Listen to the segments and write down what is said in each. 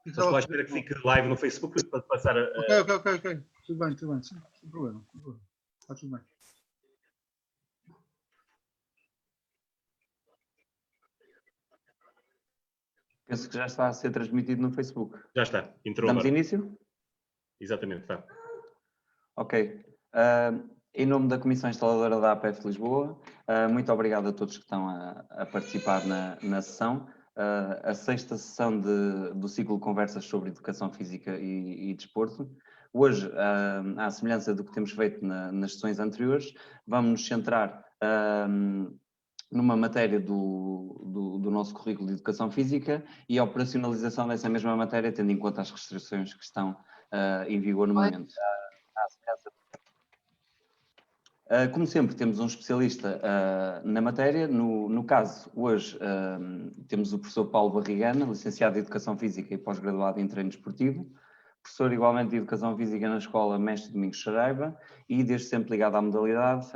Estou à espera que fique live no Facebook para passar a... Ok. Tudo bem, sem problema. Está tudo bem. Penso que já está a ser transmitido no Facebook. Já está, entrou Damos agora. início? Exatamente, tá. Ok. Em nome da Comissão Instaladora da APF Lisboa, muito obrigado a todos que estão a participar na sessão. A sexta sessão do ciclo de conversas sobre educação física e desporto. Hoje, à semelhança do que temos feito nas sessões anteriores, vamos nos centrar numa matéria do nosso currículo de educação física e a operacionalização dessa mesma matéria, tendo em conta as restrições que estão em vigor no momento. Como sempre, temos um especialista na matéria. No caso, hoje, temos o professor Paulo Barrigana, licenciado em Educação Física e pós-graduado em Treino Desportivo, professor igualmente de Educação Física na Escola Mestre Domingos Saraiva e desde sempre ligado à modalidade,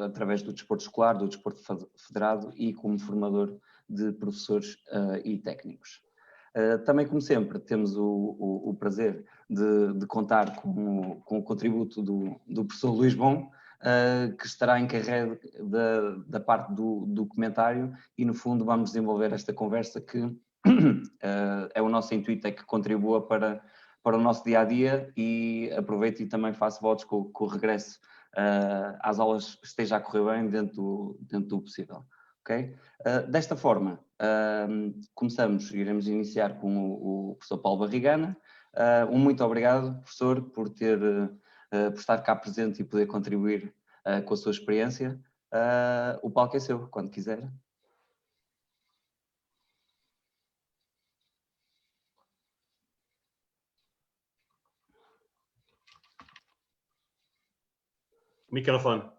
através do desporto escolar, do desporto federado e como formador de professores e técnicos. Também, como sempre, temos o prazer de contar com o contributo do professor Luís Bom, que estará encarregue da parte do comentário e, no fundo, vamos desenvolver esta conversa que é o nosso intuito, é que contribua para o nosso dia-a-dia e aproveito e também faço votos que o regresso às aulas esteja a correr bem dentro do possível. Okay? Desta forma, iremos iniciar com o professor Paulo Barrigana. Muito obrigado, professor, por estar cá presente e poder contribuir com a sua experiência. O palco é seu, quando quiser. Microfone.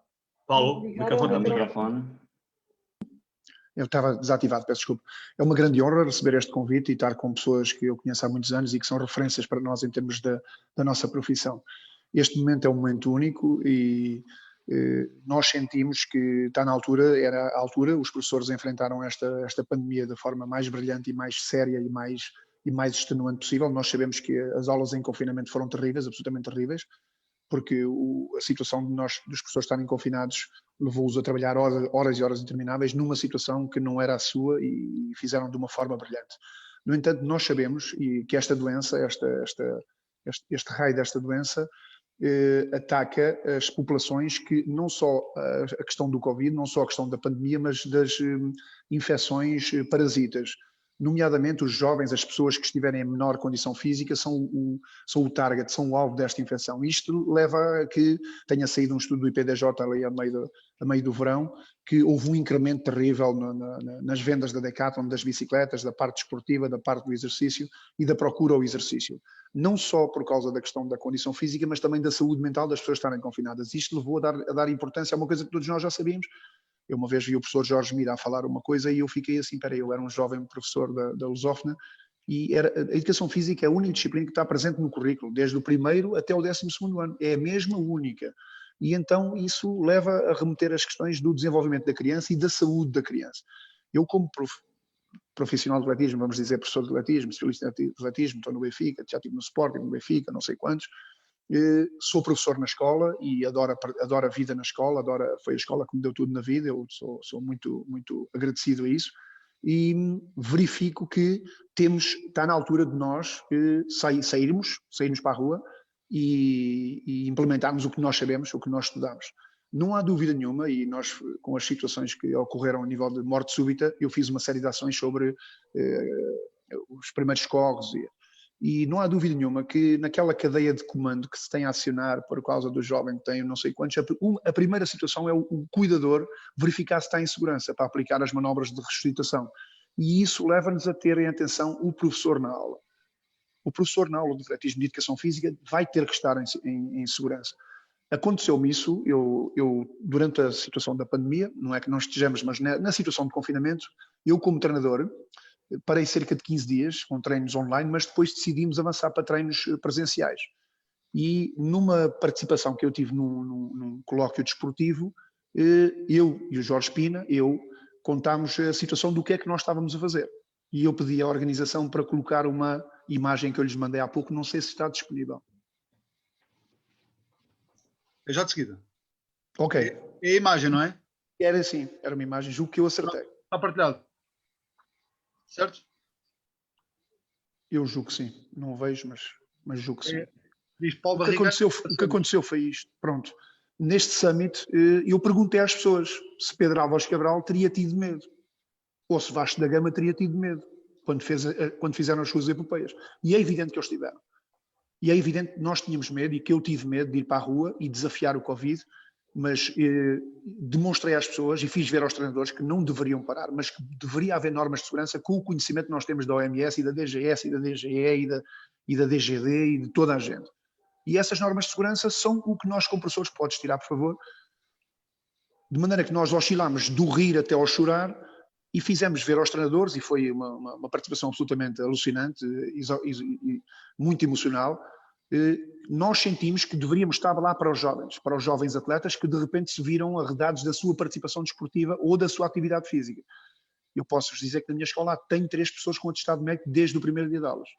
Paulo, microfone. Eu estava desativado, peço desculpa. É uma grande honra receber este convite e estar com pessoas que eu conheço há muitos anos e que são referências para nós em termos da nossa profissão. Este momento é um momento único e nós sentimos que está na altura, era a altura, os professores enfrentaram esta pandemia da forma mais brilhante e mais séria e mais extenuante possível. Nós sabemos que as aulas em confinamento foram terríveis, absolutamente terríveis, porque a situação dos professores estarem confinados levou-os a trabalhar horas e horas intermináveis numa situação que não era a sua e fizeram de uma forma brilhante. No entanto, nós sabemos que esta doença, este raio desta doença, ataca as populações que não só a questão do Covid, não só a questão da pandemia, mas das infecções parasitas. Nomeadamente os jovens, as pessoas que estiverem em menor condição física são o target, são o alvo desta infecção. Isto leva a que tenha saído um estudo do IPDJ ali a meio do verão, que houve um incremento terrível nas vendas da Decathlon, das bicicletas, da parte desportiva, da parte do exercício e da procura ao exercício. Não só por causa da questão da condição física, mas também da saúde mental das pessoas estarem confinadas. Isto levou a dar importância a uma coisa que todos nós já sabíamos. Eu uma vez vi o professor Jorge Mira a falar uma coisa e eu fiquei assim, eu era um jovem professor da Lusófona e a educação física é a única disciplina que está presente no currículo, desde o primeiro até o 12º ano, é a mesma única. E então isso leva a remeter as questões do desenvolvimento da criança e da saúde da criança. Eu como profissional de atletismo, vamos dizer professor de atletismo, especialista de atletismo, estou no Benfica, já estive no Sporting, no Benfica, não sei quantos. Sou professor na escola e adoro a vida na escola, foi a escola que me deu tudo na vida, eu sou muito, muito agradecido a isso e verifico que está na altura de nós sairmos para a rua e implementarmos o que nós sabemos, o que nós estudamos. Não há dúvida nenhuma, e nós, com as situações que ocorreram a nível de morte súbita, eu fiz uma série de ações sobre os primeiros socorros e não há dúvida nenhuma que naquela cadeia de comando que se tem a acionar por causa do jovem que tem não sei quantos, a primeira situação é o cuidador verificar se está em segurança para aplicar as manobras de ressuscitação. E isso leva-nos a ter em atenção o professor na aula. O professor na aula de atletismo de educação física vai ter que estar em segurança. Aconteceu-me isso, eu durante a situação da pandemia, não é que não estejamos, mas na situação de confinamento, eu como treinador, parei cerca de 15 dias com treinos online, mas depois decidimos avançar para treinos presenciais. E numa participação que eu tive num colóquio desportivo, eu e o Jorge Pina, contámos a situação do que é que nós estávamos a fazer. E eu pedi à organização para colocar uma imagem que eu lhes mandei há pouco, não sei se está disponível. É já de seguida. Ok. É a imagem, não é? Era assim, era uma imagem, julgo que eu acertei. Está partilhado. Certo? Eu julgo que sim. Não vejo, mas julgo que sim. Diz Paulo O que aconteceu foi isto. Pronto. Neste summit, eu perguntei às pessoas se Pedro Álvares Cabral teria tido medo. Ou se Vasco da Gama teria tido medo quando fizeram as suas epopeias. E é evidente que eles tiveram. E é evidente que nós tínhamos medo e que eu tive medo de ir para a rua e desafiar o Covid, mas demonstrei às pessoas e fiz ver aos treinadores que não deveriam parar, mas que deveria haver normas de segurança com o conhecimento que nós temos da OMS e da DGS e da DGE e da DGD e de toda a gente. E essas normas de segurança são o que nós, como professores, podes tirar, por favor, de maneira que nós oscilamos do rir até ao chorar e fizemos ver aos treinadores, e foi uma participação absolutamente alucinante e muito emocional. Nós sentimos que deveríamos estar lá para os jovens atletas que de repente se viram arredados da sua participação desportiva ou da sua atividade física. Eu posso-vos dizer que na minha escola tenho 3 pessoas com atestado médico desde o primeiro dia de aulas.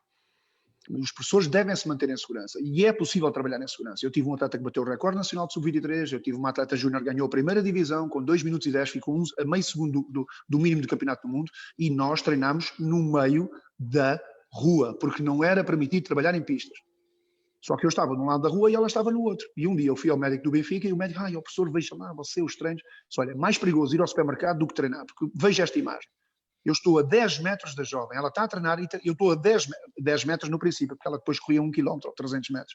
Os professores devem se manter em segurança e é possível trabalhar em segurança. Eu tive um atleta que bateu o recorde nacional de sub-23, eu tive uma atleta júnior que ganhou a primeira divisão com 2 minutos e 10, ficou a meio segundo do mínimo do campeonato do mundo, e nós treinámos no meio da rua, porque não era permitido trabalhar em pistas. Só que eu estava num lado da rua e ela estava no outro. E um dia eu fui ao médico do Benfica e o médico, o professor, veja lá, você, os treinos. Disse, olha, é mais perigoso ir ao supermercado do que treinar, porque veja esta imagem. Eu estou a 10 metros da jovem, ela está a treinar e eu estou a 10 metros no princípio, porque ela depois corria 1 quilómetro ou 300 metros.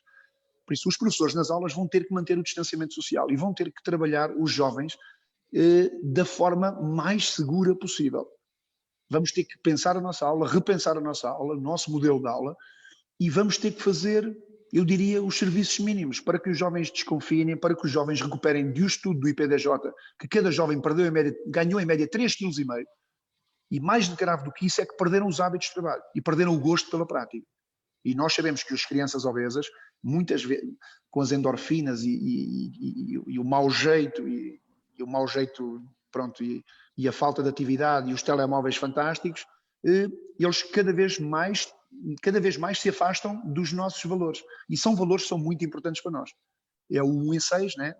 Por isso, os professores nas aulas vão ter que manter o distanciamento social e vão ter que trabalhar os jovens da forma mais segura possível. Vamos ter que pensar a nossa aula, repensar a nossa aula, o nosso modelo de aula, e vamos ter que fazer, eu diria, os serviços mínimos para que os jovens desconfiem, para que os jovens recuperem de um estudo do IPDJ, que cada jovem ganhou em média 3,5 kg. E mais grave do que isso é que perderam os hábitos de trabalho e perderam o gosto pela prática. E nós sabemos que as crianças obesas, muitas vezes, com as endorfinas e o mau jeito, pronto, e a falta de atividade e os telemóveis fantásticos, eles cada vez mais se afastam dos nossos valores. E são valores que são muito importantes para nós. É o 1 em 6, né?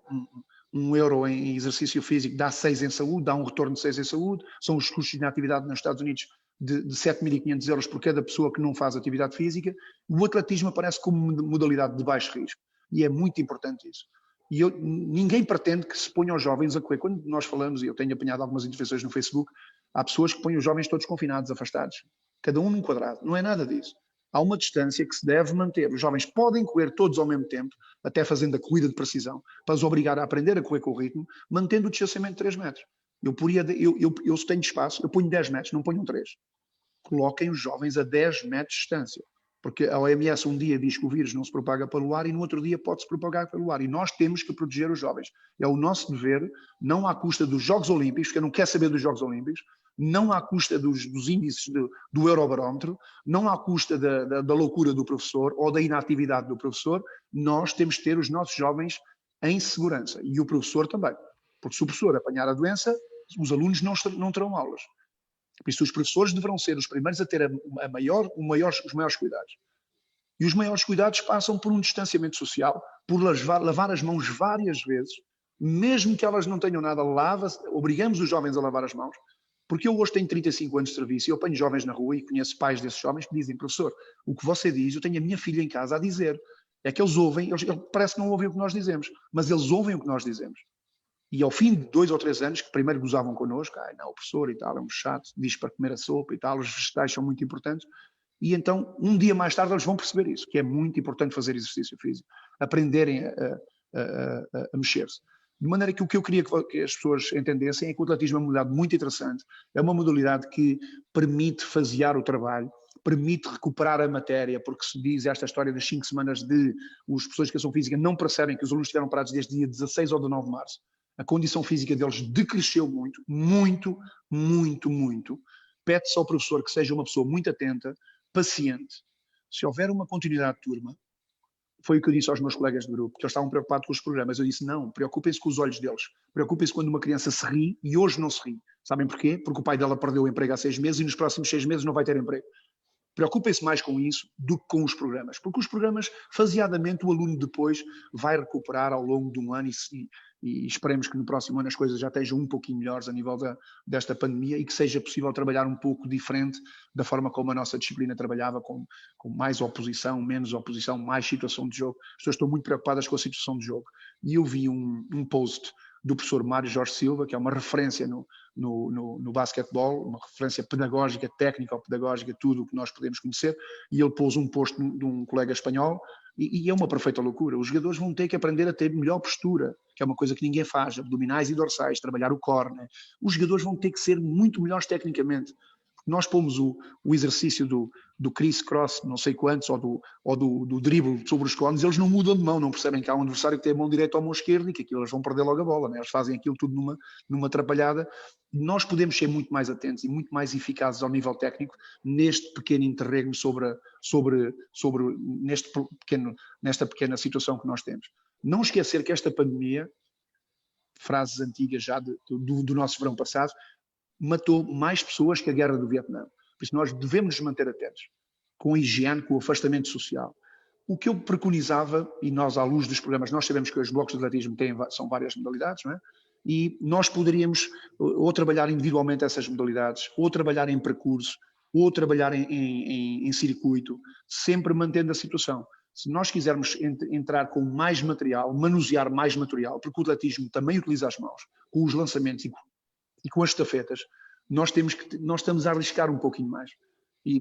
1 euro em exercício físico dá 6 em saúde, dá um retorno de 6 em saúde. São os custos de inatividade nos Estados Unidos de 7.500 euros por cada pessoa que não faz atividade física. O atletismo aparece como modalidade de baixo risco. E é muito importante isso. E ninguém pretende que se ponham os jovens a correr. Quando nós falamos, e eu tenho apanhado algumas intervenções no Facebook, há pessoas que põem os jovens todos confinados, afastados. Cada um num quadrado. Não é nada disso. Há uma distância que se deve manter. Os jovens podem correr todos ao mesmo tempo, até fazendo a corrida de precisão, para os obrigar a aprender a correr com o ritmo, mantendo o distanciamento de 3 metros. Eu se tenho espaço, eu ponho 10 metros, não ponho 3. Coloquem os jovens a 10 metros de distância. Porque a OMS um dia diz que o vírus não se propaga pelo ar e no outro dia pode-se propagar pelo ar. E nós temos que proteger os jovens. É o nosso dever, não à custa dos Jogos Olímpicos, porque eu não quero saber dos Jogos Olímpicos, não à custa dos índices do Eurobarómetro, não à custa da loucura do professor ou da inatividade do professor. Nós temos que ter os nossos jovens em segurança. E o professor também. Porque se o professor apanhar a doença, os alunos não terão aulas. Por isso os professores deverão ser os primeiros a ter os maiores cuidados. E os maiores cuidados passam por um distanciamento social, por lavar as mãos várias vezes, mesmo que elas não tenham nada, obrigamos os jovens a lavar as mãos. Porque eu hoje tenho 35 anos de serviço e eu apanho jovens na rua e conheço pais desses jovens que dizem, professor, o que você diz, eu tenho a minha filha em casa a dizer. É que eles ouvem, parece que não ouvem o que nós dizemos, mas eles ouvem o que nós dizemos. E ao fim de 2 ou 3 anos, que primeiro gozavam connosco, não, o professor e tal, é um chato, diz para comer a sopa e tal, os vegetais são muito importantes. E então, um dia mais tarde, eles vão perceber isso, que é muito importante fazer exercício físico, aprenderem a mexer-se. De maneira que o que eu queria que as pessoas entendessem é que o atletismo é uma modalidade muito interessante, é uma modalidade que permite fasear o trabalho, permite recuperar a matéria, porque se diz esta história das 5 semanas de os professores de educação física não percebem que os alunos estiveram parados desde dia 16 ou 19 de março. A condição física deles decresceu muito, muito, muito, muito. Pede-se ao professor que seja uma pessoa muito atenta, paciente. Se houver uma continuidade de turma, foi o que eu disse aos meus colegas de grupo, que eles estavam preocupados com os programas. Eu disse, não, preocupem-se com os olhos deles. Preocupem-se quando uma criança se ri e hoje não se ri. Sabem porquê? Porque o pai dela perdeu o emprego há 6 meses e nos próximos 6 meses não vai ter emprego. Preocupem-se mais com isso do que com os programas, porque os programas, faseadamente, o aluno depois vai recuperar ao longo de um ano e esperemos que no próximo ano as coisas já estejam um pouquinho melhores a nível desta pandemia e que seja possível trabalhar um pouco diferente da forma como a nossa disciplina trabalhava, com mais oposição, menos oposição, mais situação de jogo. As pessoas estão muito preocupadas com a situação de jogo. E eu vi um post do professor Mário Jorge Silva, que é uma referência no basquetebol, uma referência pedagógica, técnico-pedagógica, tudo o que nós podemos conhecer, e ele pôs um post de um colega espanhol, e é uma perfeita loucura. Os jogadores vão ter que aprender a ter melhor postura, que é uma coisa que ninguém faz, abdominais e dorsais, trabalhar o core, né? Os jogadores vão ter que ser muito melhores tecnicamente. Nós pomos o exercício do criss-cross, não sei quantos, ou do drible sobre os cones, eles não mudam de mão, não percebem que há um adversário que tem a mão direita ou a mão esquerda e que aquilo eles vão perder logo a bola, né? Eles fazem aquilo tudo numa atrapalhada. Nós podemos ser muito mais atentos e muito mais eficazes ao nível técnico neste pequeno interregno nesta pequena situação que nós temos. Não esquecer que esta pandemia, frases antigas já do nosso verão passado, matou mais pessoas que a guerra do Vietnã. Por isso nós devemos nos manter atentos, com a higiene, com o afastamento social. O que eu preconizava, e nós à luz dos programas, nós sabemos que os blocos de atletismo são várias modalidades, não é? E nós poderíamos ou trabalhar individualmente essas modalidades, ou trabalhar em percurso, ou trabalhar em circuito, sempre mantendo a situação. Se nós quisermos entrar com mais material, manusear mais material, porque o atletismo também utiliza as mãos, com os lançamentos e com as estafetas, nós estamos a arriscar um pouquinho mais.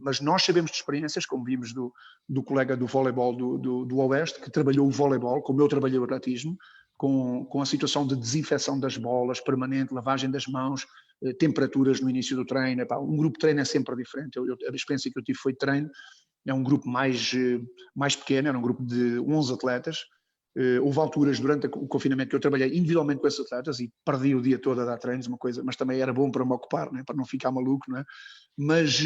Mas nós sabemos de experiências, como vimos do colega do voleibol do Oeste, que trabalhou o voleibol, como eu trabalhei o atletismo, com a situação de desinfecção das bolas, permanente, lavagem das mãos, temperaturas no início do treino. Um grupo de treino é sempre diferente. A experiência que eu tive foi de treino, é um grupo mais pequeno, era um grupo de 11 atletas. Houve alturas durante o confinamento que eu trabalhei individualmente com esses atletas e perdi o dia todo a dar treinos, uma coisa, mas também era bom para me ocupar, né? Para não ficar maluco, não é? Mas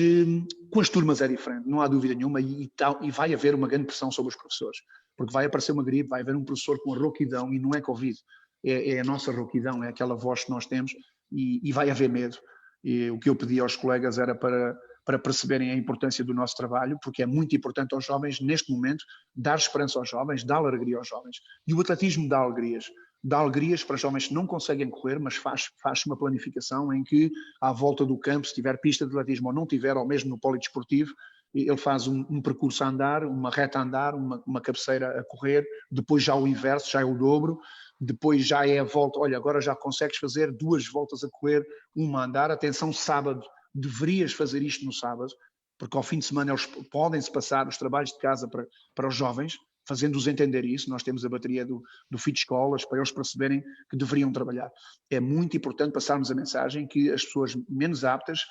com as turmas é diferente, não há dúvida nenhuma, e vai haver uma grande pressão sobre os professores, porque vai aparecer uma gripe, vai haver um professor com a rouquidão, e não é Covid, é a nossa rouquidão, é aquela voz que nós temos, e vai haver medo. E o que eu pedi aos colegas era para perceberem a importância do nosso trabalho, porque é muito importante aos jovens, neste momento, dar esperança aos jovens, dar alegria aos jovens. E o atletismo dá alegrias para jovens que não conseguem correr, mas faz uma planificação em que, à volta do campo, se tiver pista de atletismo ou não tiver, ou mesmo no polidesportivo, ele faz um percurso a andar, uma reta a andar, uma cabeceira a correr, depois já o inverso, já é o dobro, depois já é a volta, olha, agora já consegues fazer 2 voltas a correr, uma a andar, atenção, sábado, deverias fazer isto no sábado, porque ao fim de semana eles podem-se passar os trabalhos de casa para os jovens, fazendo-os entender isso. Nós temos a bateria do Fit Escolas para eles perceberem que deveriam trabalhar. É muito importante passarmos a mensagem que as pessoas menos aptas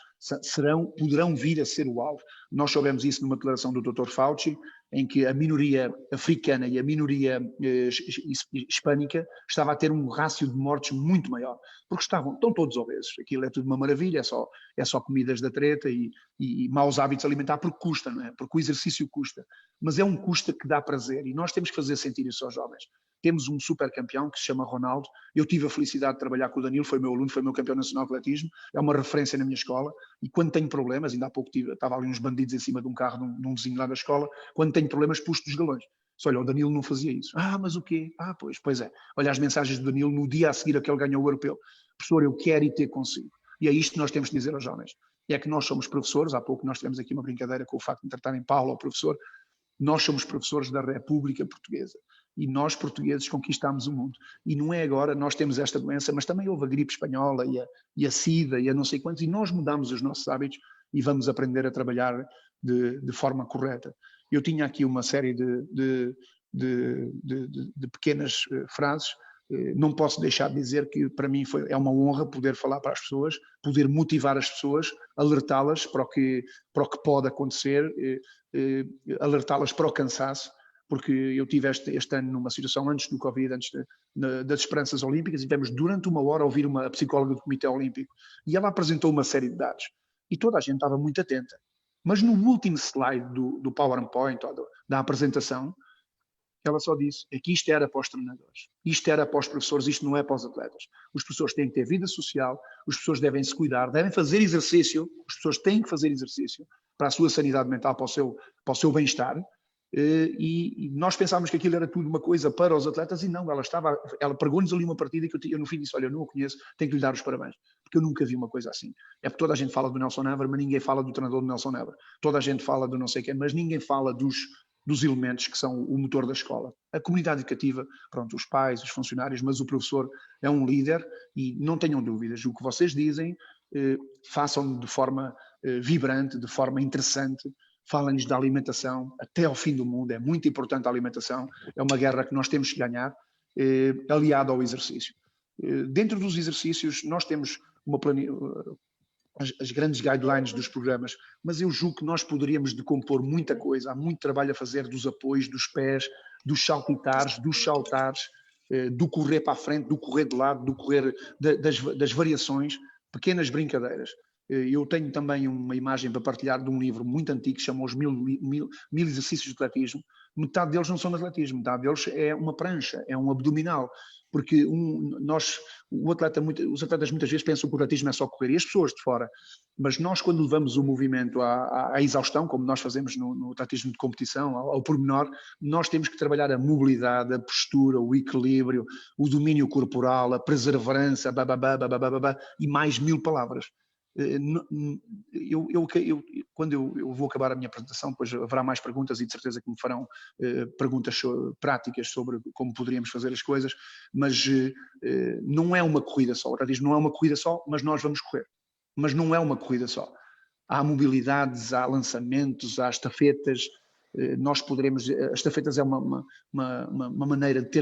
poderão vir a ser o alvo. Nós soubemos isso numa declaração do Dr. Fauci, em que a minoria africana e a minoria hispânica estava a ter um rácio de mortes muito maior, porque estão todos obesos. Aquilo é tudo uma maravilha, é só comidas da treta e maus hábitos alimentares, porque custa, não é? Porque o exercício custa. Mas é um custo que dá prazer e nós temos que fazer sentir isso aos jovens. Temos um super campeão que se chama Ronaldo. Eu tive a felicidade de trabalhar com o Danilo, foi meu aluno, foi meu campeão nacional de atletismo, é uma referência na minha escola, e quando tenho problemas, ainda há pouco estava ali uns bandidos em cima de um carro num vizinho lá da escola, quando tenho problemas puxo dos galões. Olha, o Danilo não fazia isso. Mas o quê? Pois é. Olha as mensagens do Danilo no dia a seguir a que ele ganhou o europeu. Professor, eu quero e ter consigo. E é isto que nós temos de dizer aos jovens. É que nós somos professores, há pouco nós tivemos aqui uma brincadeira com o facto de tratarem Paulo ao professor, nós somos professores da República Portuguesa. E nós, portugueses, conquistámos o mundo. E não é agora, nós temos esta doença, mas também houve a gripe espanhola e a SIDA e a não sei quantos, e nós mudamos os nossos hábitos e vamos aprender a trabalhar de forma correta. Eu tinha aqui uma série de pequenas frases. Não posso deixar de dizer que para mim é uma honra poder falar para as pessoas, poder motivar as pessoas, alertá-las para o que pode acontecer, alertá-las para o cansaço, porque eu tive este ano numa situação antes do Covid, antes das Esperanças Olímpicas, e tivemos durante 1 hora a ouvir uma psicóloga do Comitê Olímpico, e ela apresentou uma série de dados, e toda a gente estava muito atenta. Mas no último slide do PowerPoint, ou da apresentação, ela só disse é que isto era para os treinadores, isto era para os professores, isto não é para os atletas. Os professores têm que ter vida social, os professores devem se cuidar, devem fazer exercício, os professores têm que fazer exercício para a sua sanidade mental, para o seu bem-estar. E nós pensávamos que aquilo era tudo uma coisa para os atletas e não, ela pregou-nos ali uma partida que eu no fim disse, olha, eu não a conheço, tenho que lhe dar os parabéns, porque eu nunca vi uma coisa assim. É porque toda a gente fala do Nelson Évora, mas ninguém fala do treinador do Nelson Évora. Toda a gente fala do não sei quem, mas ninguém fala dos elementos que são o motor da escola. A comunidade educativa, pronto, os pais, os funcionários, mas o professor é um líder e não tenham dúvidas, o que vocês dizem, façam de forma vibrante, de forma interessante. Falem-nos da alimentação até ao fim do mundo, é muito importante a alimentação, é uma guerra que nós temos que ganhar, aliado ao exercício. Dentro dos exercícios, nós temos as grandes guidelines dos programas, mas eu julgo que nós poderíamos decompor muita coisa, há muito trabalho a fazer dos apoios, dos pés, dos saltitares, dos saltares, do correr para a frente, do correr de lado, do correr das variações, pequenas brincadeiras. Eu tenho também uma imagem para partilhar de um livro muito antigo que chama Os Mil Exercícios de Atletismo. Metade deles não são de atletismo, metade deles é uma prancha, é um abdominal. Porque os atletas muitas vezes pensam que o atletismo é só correr, e as pessoas de fora. Mas nós, quando levamos o movimento à exaustão, como nós fazemos no atletismo de competição, ao pormenor, nós temos que trabalhar a mobilidade, a postura, o equilíbrio, o domínio corporal, a perseverança, e mais 1000 palavras. Quando eu vou acabar a minha apresentação, depois haverá mais perguntas e de certeza que me farão perguntas práticas sobre como poderíamos fazer as coisas, mas não é uma corrida só. O atletismo não é uma corrida só, mas nós vamos correr. Mas não é uma corrida só. Há mobilidades, há lançamentos, há estafetas. As estafetas é uma maneira de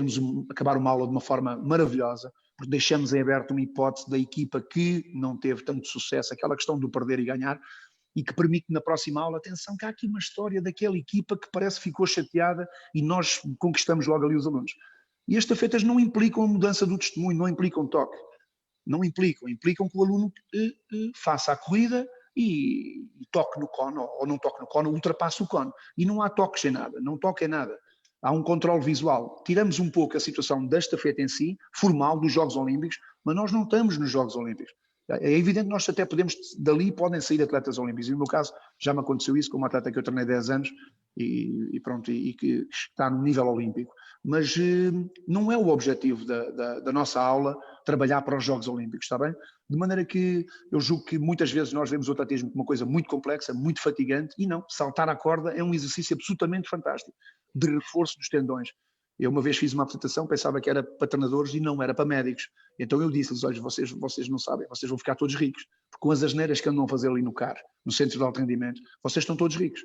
acabar uma aula de uma forma maravilhosa, porque deixamos em aberto uma hipótese da equipa que não teve tanto sucesso, aquela questão do perder e ganhar, e que permite na próxima aula, atenção, que há aqui uma história daquela equipa que parece que ficou chateada e nós conquistamos logo ali os alunos. E as estafetas não implicam a mudança do testemunho, não implicam toque. Não implicam que o aluno faça a corrida e toque no cono, ou não toque no cono, ultrapasse o cono. E não há toques em nada, não toque em nada. Há um controle visual. Tiramos um pouco a situação da estafeta em si, formal, dos Jogos Olímpicos, mas nós não estamos nos Jogos Olímpicos. É evidente que nós até dali podem sair atletas olímpicos. E no meu caso, já me aconteceu isso com uma atleta que eu treinei 10 anos e que está no nível olímpico. Mas não é o objetivo da nossa aula trabalhar para os Jogos Olímpicos, está bem? De maneira que eu julgo que muitas vezes nós vemos o atletismo como uma coisa muito complexa, muito fatigante, e não, saltar à corda é um exercício absolutamente fantástico, de reforço dos tendões. Eu uma vez fiz uma apresentação, pensava que era para treinadores e não, era para médicos. Então eu disse-lhes, olha, vocês não sabem, vocês vão ficar todos ricos, porque com as asneiras que andam a fazer ali no CAR, no Centro de Alto Rendimento, vocês estão todos ricos.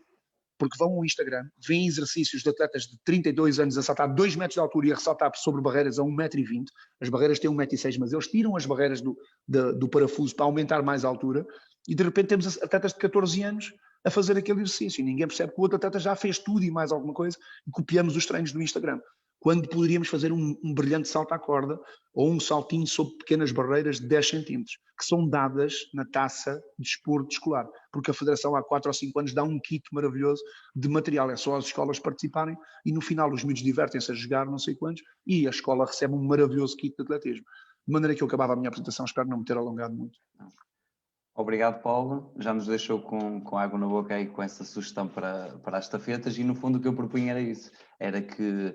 Porque vão ao Instagram, veem exercícios de atletas de 32 anos a saltar 2 metros de altura e a ressaltar sobre barreiras a 1,20 m. As barreiras têm 1,6 m, mas eles tiram as barreiras do parafuso para aumentar mais a altura e de repente temos atletas de 14 anos a fazer aquele exercício. E ninguém percebe que o outro atleta já fez tudo e mais alguma coisa e copiamos os treinos do Instagram. Quando poderíamos fazer um brilhante salto à corda ou um saltinho sobre pequenas barreiras de 10 centímetros, que são dadas na taça de desporto escolar, porque a Federação há 4 ou 5 anos dá um kit maravilhoso de material, é só as escolas participarem e no final os miúdos divertem-se a jogar não sei quantos e a escola recebe um maravilhoso kit de atletismo. De maneira que eu acabava a minha apresentação, espero não me ter alongado muito. Obrigado, Paulo. Já nos deixou com água na boca aí com essa sugestão para as estafetas e no fundo o que eu propunha era isso. Era que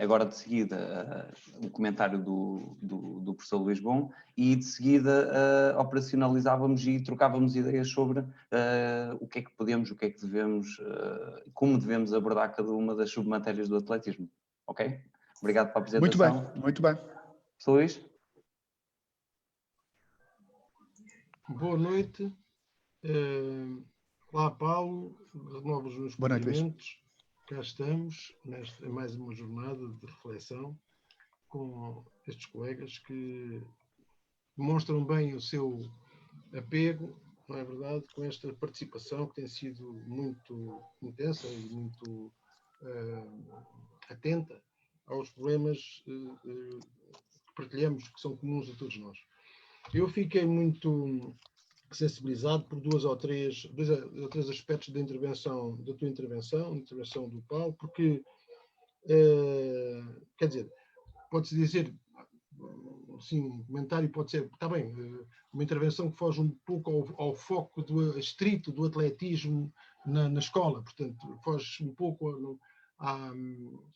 agora de seguida o comentário do professor Luís Bom e de seguida operacionalizávamos e trocávamos ideias sobre o que é que podemos, o que é que devemos, como devemos abordar cada uma das submatérias do atletismo. Ok? Obrigado pela apresentação. Muito bem, muito bem. Professor Luís? Boa noite. Olá, Paulo. Renovo os meus cumprimentos. Cá estamos, em mais uma jornada de reflexão com estes colegas que demonstram bem o seu apego, não é verdade, com esta participação que tem sido muito intensa e muito atenta aos problemas que partilhamos, que são comuns a todos nós. Eu fiquei muito sensibilizado por dois ou três aspectos da tua intervenção, a intervenção do Paulo, porque quer dizer, pode-se dizer, assim, um comentário pode ser, está bem, uma intervenção que foge um pouco ao foco estrito do atletismo na escola, portanto, foge um pouco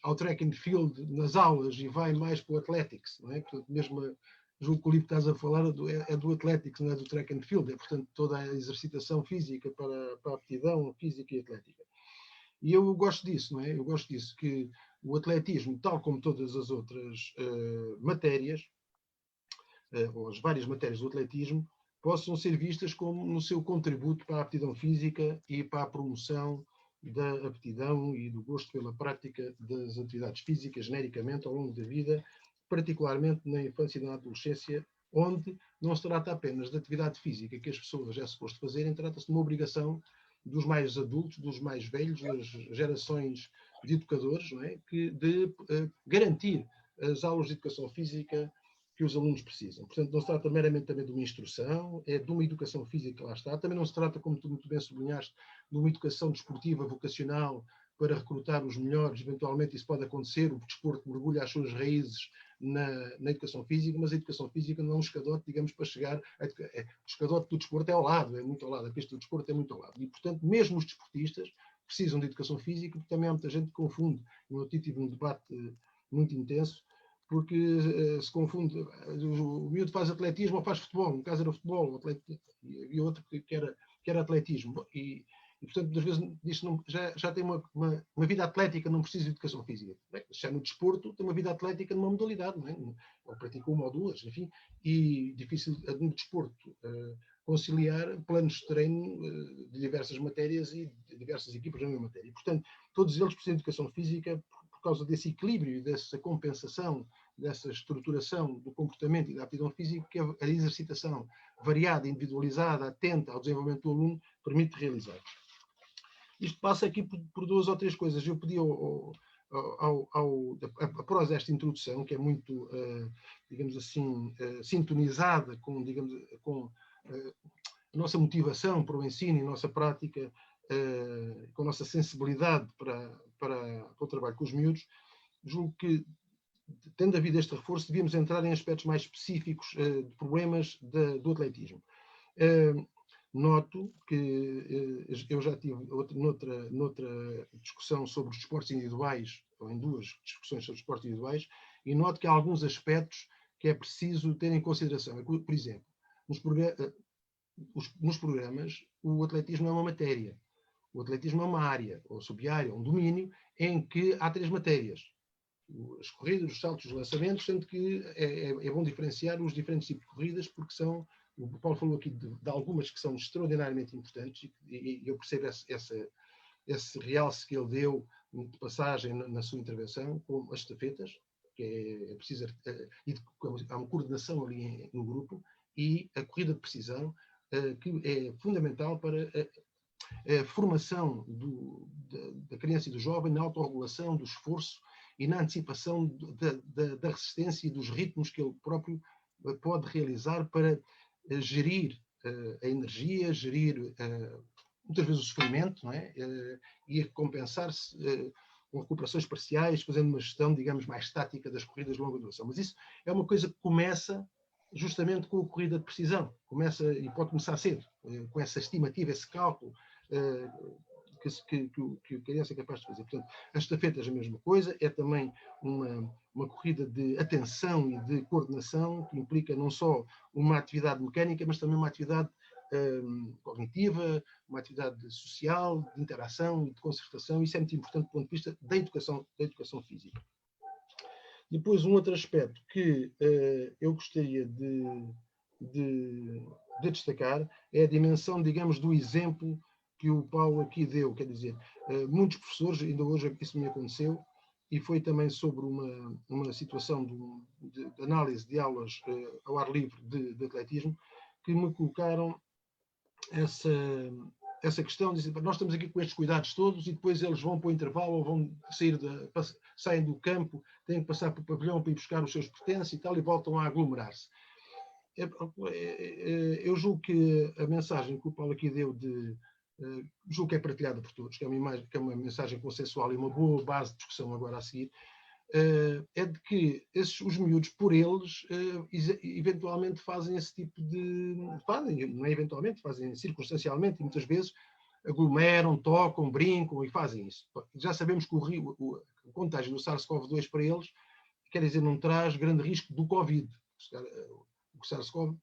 ao track and field nas aulas e vai mais para o athletics, não é? Portanto, mesmo julgo que o livro que estás a falar é do athletics, não é do track and field, é, portanto, toda a exercitação física para a aptidão física e atlética. E eu gosto disso, não é? Eu gosto disso, que o atletismo, tal como todas as outras matérias, ou as várias matérias do atletismo, possam ser vistas como no seu contributo para a aptidão física e para a promoção da aptidão e do gosto pela prática das atividades físicas genericamente ao longo da vida, particularmente na infância e na adolescência, onde não se trata apenas de atividade física que as pessoas é suposto fazerem, trata-se de uma obrigação dos mais adultos, dos mais velhos, das gerações de educadores, não é? de garantir as aulas de educação física que os alunos precisam. Portanto, não se trata meramente também de uma instrução, é de uma educação física que lá está. Também não se trata, como tu muito bem sublinhaste, de uma educação desportiva vocacional para recrutar os melhores. Eventualmente isso pode acontecer, o desporto mergulha as suas raízes na educação física, mas a educação física não é um escadote, digamos, para chegar... O escadote do desporto é ao lado, é muito ao lado, a pista do desporto é muito ao lado. E, portanto, mesmo os desportistas precisam de educação física, porque também há muita gente que confunde. Eu tive um debate muito intenso, porque se confunde, o miúdo faz atletismo ou faz futebol, no caso era futebol, e outro que era atletismo, e portanto, muitas vezes diz já tem uma vida atlética, não precisa de educação física. Já no desporto tem uma vida atlética numa modalidade, não é? Ou pratica uma ou duas, enfim, e difícil no desporto conciliar planos de treino de diversas matérias e de diversas equipas na mesma matéria. E, portanto, todos eles precisam de educação física por causa desse equilíbrio, dessa compensação, dessa estruturação do comportamento e da aptidão física que a exercitação variada, individualizada, atenta ao desenvolvimento do aluno, permite realizar. Isto passa aqui por duas ou três coisas. Eu pedi após esta introdução, que é muito, digamos assim, sintonizada com, digamos, com a nossa motivação para o ensino e a nossa prática, com a nossa sensibilidade para o trabalho com os miúdos, julgo que, tendo havido este reforço, devíamos entrar em aspectos mais específicos de problemas do atletismo. Noto que eu já tive noutra discussão sobre os desportos individuais, ou em duas discussões sobre os desportos individuais, e noto que há alguns aspectos que é preciso ter em consideração. Por exemplo, nos programas, o atletismo é uma matéria. O atletismo é uma área, ou sub-área, um domínio, em que há três matérias. As corridas, os saltos, os lançamentos, sendo que é bom diferenciar os diferentes tipos de corridas, porque são, o Paulo falou aqui de algumas que são extraordinariamente importantes, e eu percebo esse realce que ele deu de passagem na sua intervenção, como as estafetas, que é preciso, e há uma coordenação ali no grupo, e a corrida de precisão, que é fundamental para a formação da criança e do jovem na autorregulação, do esforço e na antecipação da resistência e dos ritmos que ele próprio pode realizar para gerir a energia, gerir muitas vezes o sofrimento, não é? E compensar-se com recuperações parciais, fazendo uma gestão, digamos, mais tática das corridas de longa duração. Mas isso é uma coisa que começa justamente com a corrida de precisão. Começa, e pode começar cedo, com essa estimativa, esse cálculo que a criança é capaz de fazer. Portanto, as estafetas é a mesma coisa, é também uma corrida de atenção e de coordenação, que implica não só uma atividade mecânica, mas também uma atividade cognitiva, uma atividade social, de interação e de concertação. Isso é muito importante do ponto de vista da educação física. Depois, um outro aspecto que eu gostaria de destacar é a dimensão, digamos, do exemplo que o Paulo aqui deu. Quer dizer, muitos professores, ainda hoje isso me aconteceu, e foi também sobre uma situação de análise de aulas ao ar livre de atletismo, que me colocaram essa questão de dizer, nós estamos aqui com estes cuidados todos e depois eles vão para o intervalo ou vão saem do campo, têm que passar para o pavilhão para ir buscar os seus pertences e tal, e voltam a aglomerar-se. Eu julgo que a mensagem que o Paulo aqui deu de julgo que é partilhada por todos, que é uma mensagem consensual e uma boa base de discussão agora a seguir, é de que os miúdos, por eles, eventualmente fazem esse tipo de... não é eventualmente, fazem circunstancialmente, e muitas vezes aglomeram, tocam, brincam e fazem isso. Já sabemos que o contágio do SARS-CoV-2 para eles, quer dizer, não traz grande risco do Covid. O SARS-CoV-2,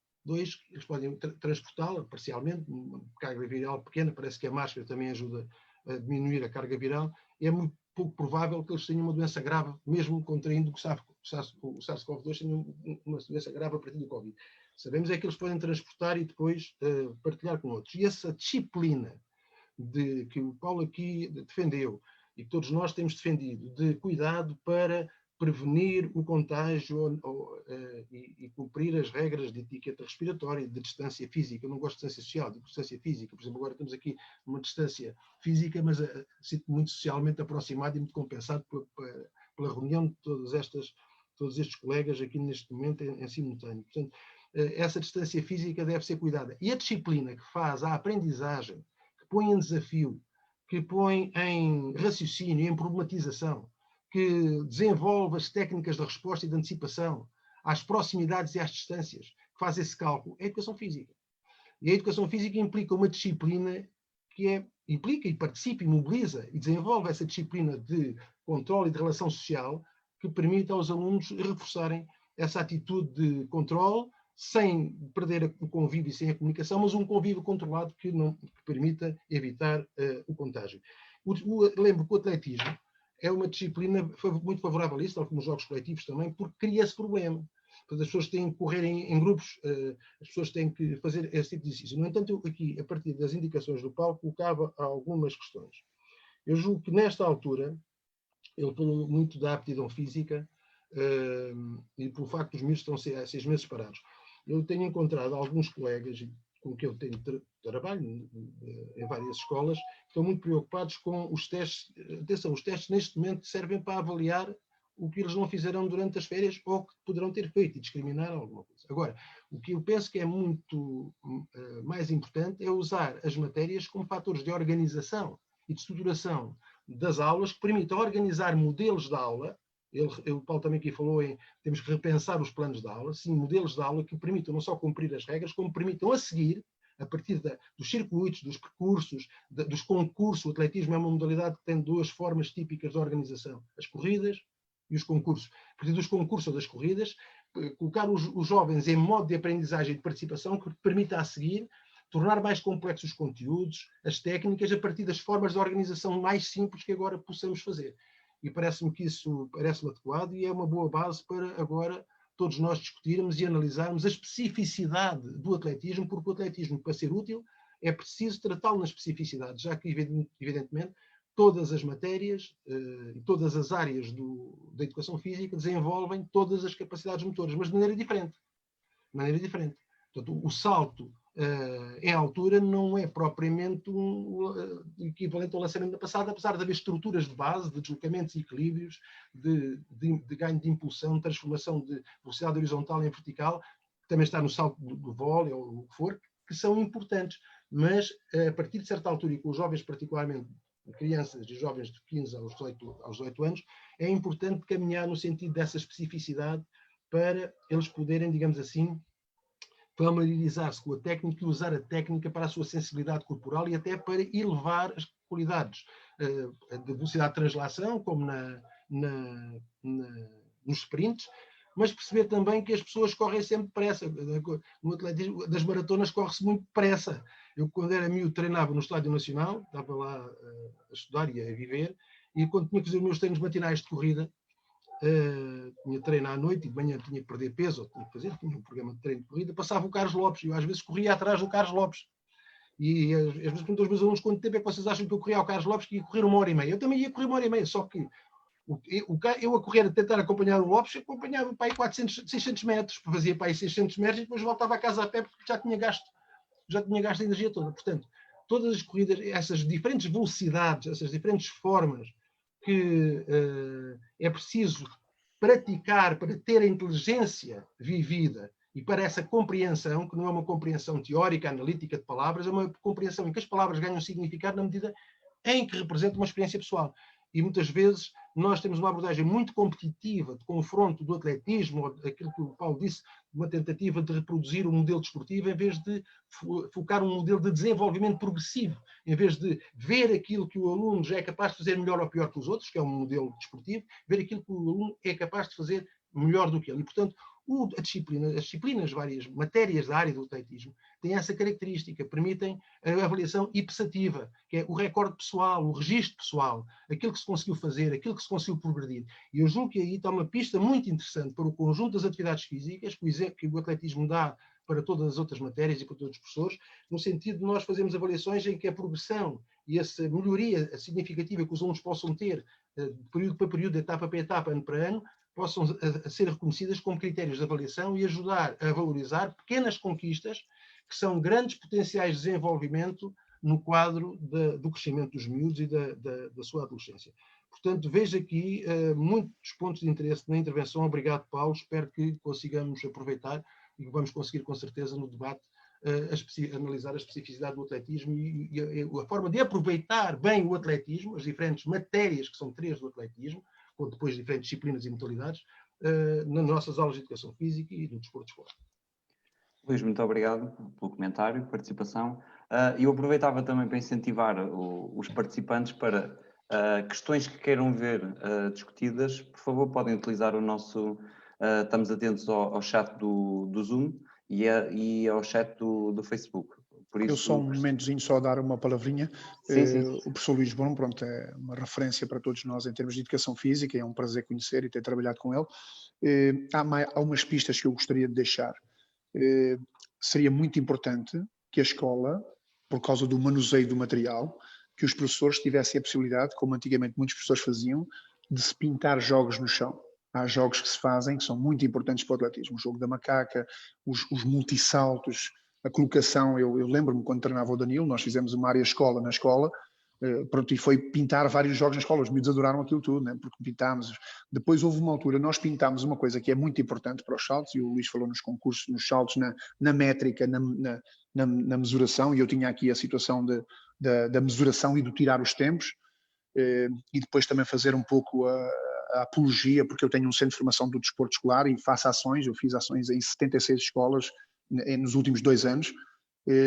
eles podem transportá-la parcialmente, uma carga viral pequena, parece que a máscara também ajuda a diminuir a carga viral, e é muito pouco provável que eles tenham uma doença grave, mesmo contraindo o SARS-CoV-2, tenham uma doença grave a partir do Covid. Sabemos é que eles podem transportar e depois partilhar com outros. E essa disciplina que o Paulo aqui defendeu, e que todos nós temos defendido, de cuidado para prevenir o contágio e cumprir as regras de etiqueta respiratória, de distância física. Eu não gosto de distância social, de distância física. Por exemplo, agora temos aqui uma distância física, mas sinto muito socialmente aproximado e muito compensado pela reunião de todos estes colegas aqui neste momento em simultâneo. Portanto, essa distância física deve ser cuidada. E a disciplina que faz a aprendizagem, que põe em desafio, que põe em raciocínio, em problematização, que desenvolve as técnicas de resposta e de antecipação às proximidades e às distâncias, que faz esse cálculo, é a educação física. E a educação física implica uma disciplina que implica e participa e mobiliza e desenvolve essa disciplina de controle e de relação social que permite aos alunos reforçarem essa atitude de controle sem perder o convívio e sem a comunicação, mas um convívio controlado que permita evitar o contágio. Lembro que o atletismo é uma disciplina muito favorável a isso, tal como os jogos coletivos também, porque cria esse problema. Portanto, as pessoas têm que correr em grupos, as pessoas têm que fazer esse tipo de exercício. No entanto, eu aqui, a partir das indicações do Paulo, colocava algumas questões. Eu julgo que nesta altura, ele falou muito da aptidão física e pelo facto dos miúdos estão 6 meses parados. Eu tenho encontrado alguns colegas com que eu tenho trabalho em várias escolas, que estão muito preocupados com os testes. Atenção, os testes neste momento servem para avaliar o que eles não fizeram durante as férias ou que poderão ter feito e discriminar alguma coisa. Agora, o que eu penso que é muito mais importante é usar as matérias como fatores de organização e de estruturação das aulas que permitam organizar modelos de aula. O Paulo também aqui falou em temos que repensar os planos de aula, sim, modelos de aula que permitam não só cumprir as regras, como permitam a seguir, a partir dos circuitos, dos percursos, dos concursos. O atletismo é uma modalidade que tem 2 formas típicas de organização, as corridas e os concursos. A partir dos concursos ou das corridas, colocar os jovens em modo de aprendizagem e de participação que permita a seguir tornar mais complexos os conteúdos, as técnicas, a partir das formas de organização mais simples que agora possamos fazer. E parece-me que isso parece-me adequado e é uma boa base para agora todos nós discutirmos e analisarmos a especificidade do atletismo, porque o atletismo, para ser útil, é preciso tratá-lo na especificidade, já que, evidentemente, todas as matérias e todas as áreas da educação física desenvolvem todas as capacidades motoras, mas de maneira diferente. Portanto, o salto em altura não é propriamente equivalente ao lançamento da passada, apesar de haver estruturas de base, de deslocamentos e equilíbrios, de ganho de impulsão, de transformação de velocidade horizontal em vertical, que também está no salto do vôlei ou o que for, que são importantes. Mas, a partir de certa altura, e com os jovens particularmente, crianças e jovens de 15 aos 18 anos, é importante caminhar no sentido dessa especificidade para eles poderem, digamos assim, familiarizar-se com a técnica e usar a técnica para a sua sensibilidade corporal e até para elevar as qualidades de velocidade de translação, como nos sprints, mas perceber também que as pessoas correm sempre depressa. No atletismo das maratonas corre-se muito depressa. Eu, quando era miúdo, treinava no Estádio Nacional, estava lá a estudar e a viver, e quando tinha que fazer os meus treinos matinais de corrida, tinha treino à noite e de manhã tinha que perder peso, tinha um programa de treino de corrida, passava o Carlos Lopes, e eu às vezes corria atrás do Carlos Lopes. E às vezes pergunto aos meus alunos quanto tempo é que vocês acham que eu corria ao Carlos Lopes, que ia correr 1h30. Eu também ia correr 1h30, só que eu a correr, a tentar acompanhar o Lopes, acompanhava para aí 400, 600 metros, fazia para aí 600 metros e depois voltava a casa a pé porque já tinha gasto a energia toda. Portanto, todas as corridas, essas diferentes velocidades, essas diferentes formas que é preciso praticar para ter a inteligência vivida e para essa compreensão, que não é uma compreensão teórica, analítica de palavras, é uma compreensão em que as palavras ganham significado na medida em que representam uma experiência pessoal. E muitas vezes nós temos uma abordagem muito competitiva de confronto do atletismo, ou aquilo que o Paulo disse, uma tentativa de reproduzir um modelo desportivo, em vez de focar um modelo de desenvolvimento progressivo, em vez de ver aquilo que o aluno já é capaz de fazer melhor ou pior que os outros, que é um modelo desportivo, ver aquilo que o aluno é capaz de fazer melhor do que ele. E, portanto, as disciplinas, várias matérias da área do atletismo, têm essa característica, permitem a avaliação ipsativa, que é o recorde pessoal, o registro pessoal, aquilo que se conseguiu fazer, aquilo que se conseguiu progredir. E eu julgo que aí está uma pista muito interessante para o conjunto das atividades físicas, que o atletismo dá para todas as outras matérias e para todos os professores, no sentido de nós fazermos avaliações em que a progressão e essa melhoria significativa que os alunos possam ter, de período para período, de etapa para etapa, ano para ano, possam ser reconhecidas como critérios de avaliação e ajudar a valorizar pequenas conquistas que são grandes potenciais de desenvolvimento no quadro do crescimento dos miúdos e da sua adolescência. Portanto, vejo aqui muitos pontos de interesse na intervenção. Obrigado, Paulo. Espero que consigamos aproveitar e vamos conseguir, com certeza, no debate, analisar a especificidade do atletismo e a forma de aproveitar bem o atletismo, as diferentes matérias que são 3 do atletismo, com depois diferentes disciplinas e modalidades, nas nossas aulas de educação física e no desporto de escola. Luís, muito obrigado pelo comentário, participação. Eu aproveitava também para incentivar os participantes para questões que queiram ver discutidas, por favor, podem utilizar o nosso... estamos atentos ao chat do Zoom e ao chat do Facebook. Por isso, eu só um momentozinho, só dar uma palavrinha. Sim. O professor Luís Bruno, pronto, é uma referência para todos nós em termos de educação física, é um prazer conhecer e ter trabalhado com ele. Há umas pistas que eu gostaria de deixar. Seria muito importante que a escola, por causa do manuseio do material, que os professores tivessem a possibilidade, como antigamente muitos professores faziam, de se pintar jogos no chão. Há jogos que se fazem que são muito importantes para o atletismo. O jogo da macaca, os multissaltos, a colocação. Eu lembro-me quando treinava o Danilo, nós fizemos uma área escola na escola, pronto, e foi pintar vários jogos na escola. Os miúdos adoraram aquilo tudo, né? Porque pintámos. Depois houve uma altura, nós pintámos uma coisa que é muito importante para os saltos, e o Luís falou nos concursos, nos saltos, na métrica, na mesuração, e eu tinha aqui a situação da mesuração e do tirar os tempos, e depois também fazer um pouco a apologia, porque eu tenho um centro de formação do desporto escolar e faço ações. Eu fiz ações em 76 escolas nos últimos 2 anos.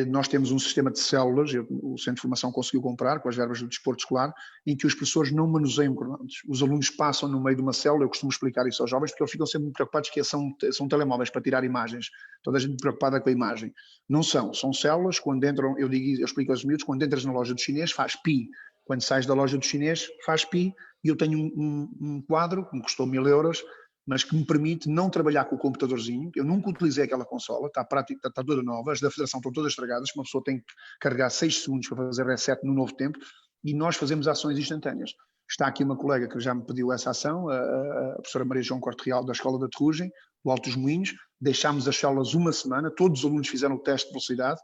Nós temos um sistema de células, o Centro de Formação conseguiu comprar com as verbas do desporto escolar, em que os professores não manuseiam cronómetros. Os alunos passam no meio de uma célula, eu costumo explicar isso aos jovens, porque eles ficam sempre muito preocupados que são telemóveis para tirar imagens. Toda a gente preocupada com a imagem. Não são células. Quando entram, eu explico aos miúdos, quando entras na loja do chinês, faz pi. Quando sais da loja do chinês, faz pi. E eu tenho um quadro que me custou 1000 euros, mas que me permite não trabalhar com o computadorzinho. Eu nunca utilizei aquela consola, está toda nova, as da Federação estão todas estragadas, uma pessoa tem que carregar 6 segundos para fazer reset no novo tempo, e nós fazemos ações instantâneas. Está aqui uma colega que já me pediu essa ação, a professora Maria João Corte Real, da Escola da Terrugem, do Alto dos Moinhos. Deixámos as células uma semana, todos os alunos fizeram o teste de velocidade,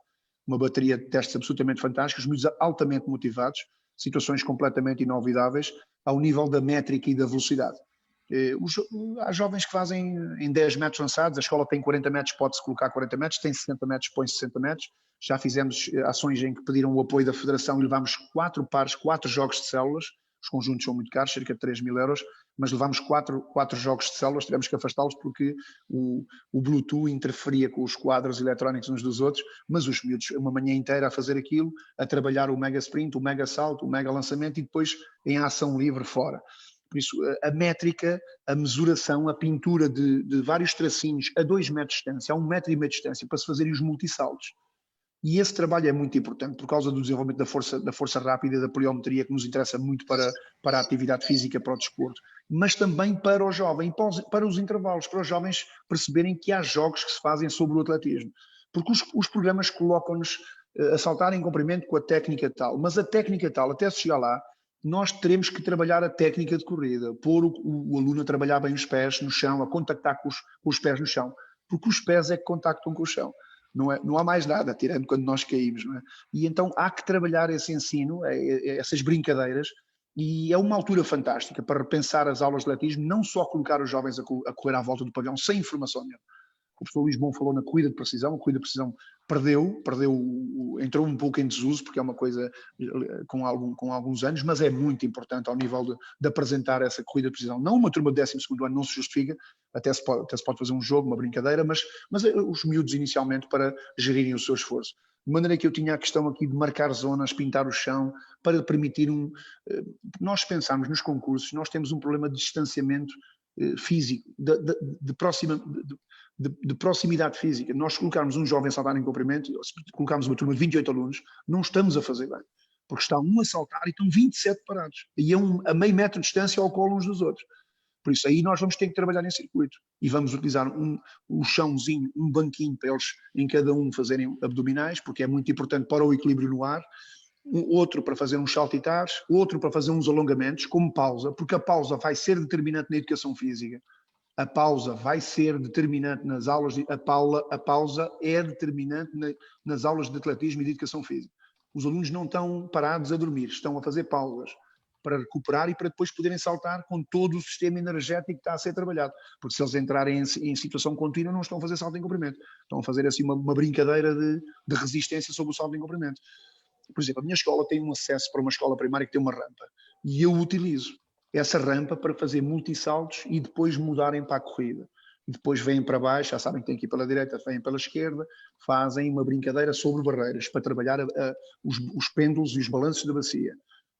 uma bateria de testes absolutamente fantásticos, mas altamente motivados, situações completamente inovidáveis ao nível da métrica e da velocidade. Há jovens que fazem em 10 metros lançados, a escola tem 40 metros, pode-se colocar 40 metros, tem 60 metros, põe 60 metros. Já fizemos ações em que pediram o apoio da Federação e levámos 4 jogos de células. Os conjuntos são muito caros, cerca de 3 mil euros, mas levámos 4 jogos de células, tivemos que afastá-los porque o Bluetooth interferia com os quadros eletrónicos uns dos outros, mas os miúdos uma manhã inteira a fazer aquilo, a trabalhar o mega sprint, o mega salto, o mega lançamento e depois em ação livre fora. Por isso, a métrica, a mesuração, a pintura de vários tracinhos a 2 metros de distância, a 1,5 metro de distância, para se fazerem os multissaltos. E esse trabalho é muito importante por causa do desenvolvimento da força rápida e da pliometria, que nos interessa muito para a atividade física, para o desporto, mas também para o jovem, para os intervalos, para os jovens perceberem que há jogos que se fazem sobre o atletismo. Porque os programas colocam-nos a saltar em comprimento com a técnica tal, mas a técnica tal, até se chegar lá, nós teremos que trabalhar a técnica de corrida, pôr o aluno a trabalhar bem os pés no chão, a contactar com os pés no chão, porque os pés é que contactam com o chão. Não há mais nada, tirando quando nós caímos, não é? E então há que trabalhar esse ensino, essas brincadeiras, e é uma altura fantástica para repensar as aulas de atletismo, não só colocar os jovens a correr à volta do pavilhão sem informação nenhuma. O professor Luís Bom falou na corrida de precisão. A corrida de precisão entrou um pouco em desuso, porque é uma coisa com alguns anos, mas é muito importante ao nível de apresentar essa corrida de precisão. Não uma turma de 12º ano não se justifica, até se pode fazer um jogo, uma brincadeira, mas os miúdos inicialmente para gerirem o seu esforço. De maneira que eu tinha a questão aqui de marcar zonas, pintar o chão, para permitir nós pensarmos nos concursos, nós temos um problema de distanciamento físico, de proximidade física. Nós colocarmos um jovem a saltar em comprimento, colocarmos uma turma de 28 alunos, não estamos a fazer bem, porque está um a saltar e estão 27 parados, e a meio metro de distância ao colo uns dos outros. Por isso aí nós vamos ter que trabalhar em circuito e vamos utilizar um chãozinho, um banquinho para eles em cada um fazerem abdominais, porque é muito importante para o equilíbrio no ar, outro para fazer uns saltitares, outro para fazer uns alongamentos, como pausa, porque a pausa vai ser determinante na educação física. A pausa vai ser determinante nas aulas, a pausa é determinante nas aulas de atletismo e de educação física. Os alunos não estão parados a dormir, estão a fazer pausas para recuperar e para depois poderem saltar com todo o sistema energético que está a ser trabalhado. Porque se eles entrarem em situação contínua, não estão a fazer salto em comprimento. Estão a fazer assim uma brincadeira de resistência sobre o salto em comprimento. Por exemplo, a minha escola tem um acesso para uma escola primária que tem uma rampa. E eu utilizo essa rampa para fazer multissaltos e depois mudarem para a corrida. E depois vêm para baixo, já sabem que têm que ir pela direita, vêm pela esquerda, fazem uma brincadeira sobre barreiras para trabalhar os pêndulos e os balanços da bacia.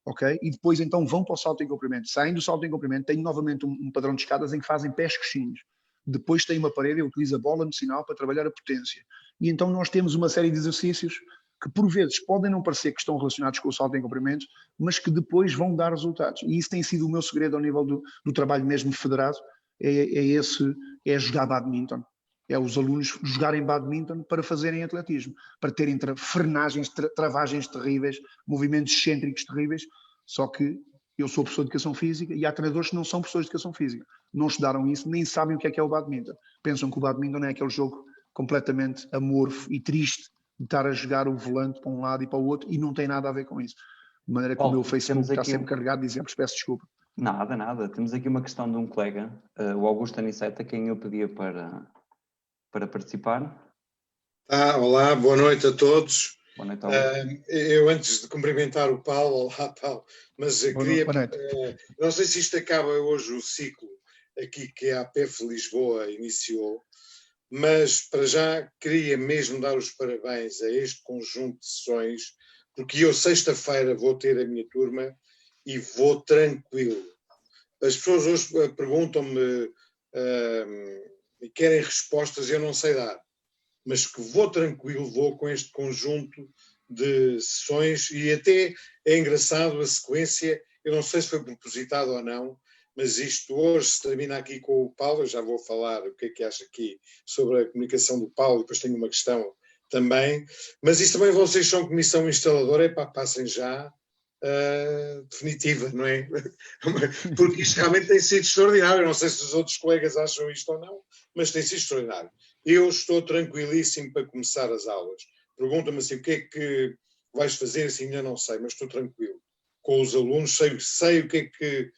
Okay? E depois então vão para o salto em comprimento. Saem do salto em comprimento, têm novamente um padrão de escadas em que fazem pés coxinhos. Depois tem uma parede e utiliza a bola no sinal para trabalhar a potência. E então nós temos uma série de exercícios que por vezes podem não parecer que estão relacionados com o salto em comprimento, mas que depois vão dar resultados. E isso tem sido o meu segredo ao nível do trabalho mesmo federado, é jogar badminton. É os alunos jogarem badminton para fazerem atletismo, para terem frenagens, travagens terríveis, movimentos excêntricos terríveis, só que eu sou professor de educação física e há treinadores que não são professores de educação física. Não estudaram isso, nem sabem o que é o badminton. Pensam que o badminton é aquele jogo completamente amorfo e triste de estar a jogar o volante para um lado e para o outro e não tem nada a ver com isso. De maneira que o meu Facebook está sempre carregado de exemplos, peço desculpa. Nada. Temos aqui uma questão de um colega, o Augusto Aniceta, quem eu pedia para participar. Olá, boa noite a todos. Boa noite, Augusto. Eu antes de cumprimentar o Paulo, olá Paulo, mas eu queria, não sei se isto acaba hoje o ciclo aqui que a APF Lisboa iniciou, mas para já queria mesmo dar os parabéns a este conjunto de sessões, porque eu sexta-feira vou ter a minha turma e vou tranquilo. As pessoas hoje perguntam-me e querem respostas e eu não sei dar, mas que vou tranquilo, vou com este conjunto de sessões e até é engraçado a sequência, eu não sei se foi propositado ou não, mas isto hoje se termina aqui com o Paulo, eu já vou falar o que é que acha aqui sobre a comunicação do Paulo, e depois tenho uma questão também, mas isto também vocês são comissão instaladora, passem já definitiva, não é? Porque isto realmente tem sido extraordinário, eu não sei se os outros colegas acham isto ou não, mas tem sido extraordinário. Eu estou tranquilíssimo para começar as aulas. Pergunta-me assim, o que é que vais fazer? Assim, ainda não sei, mas estou tranquilo com os alunos, sei o que é que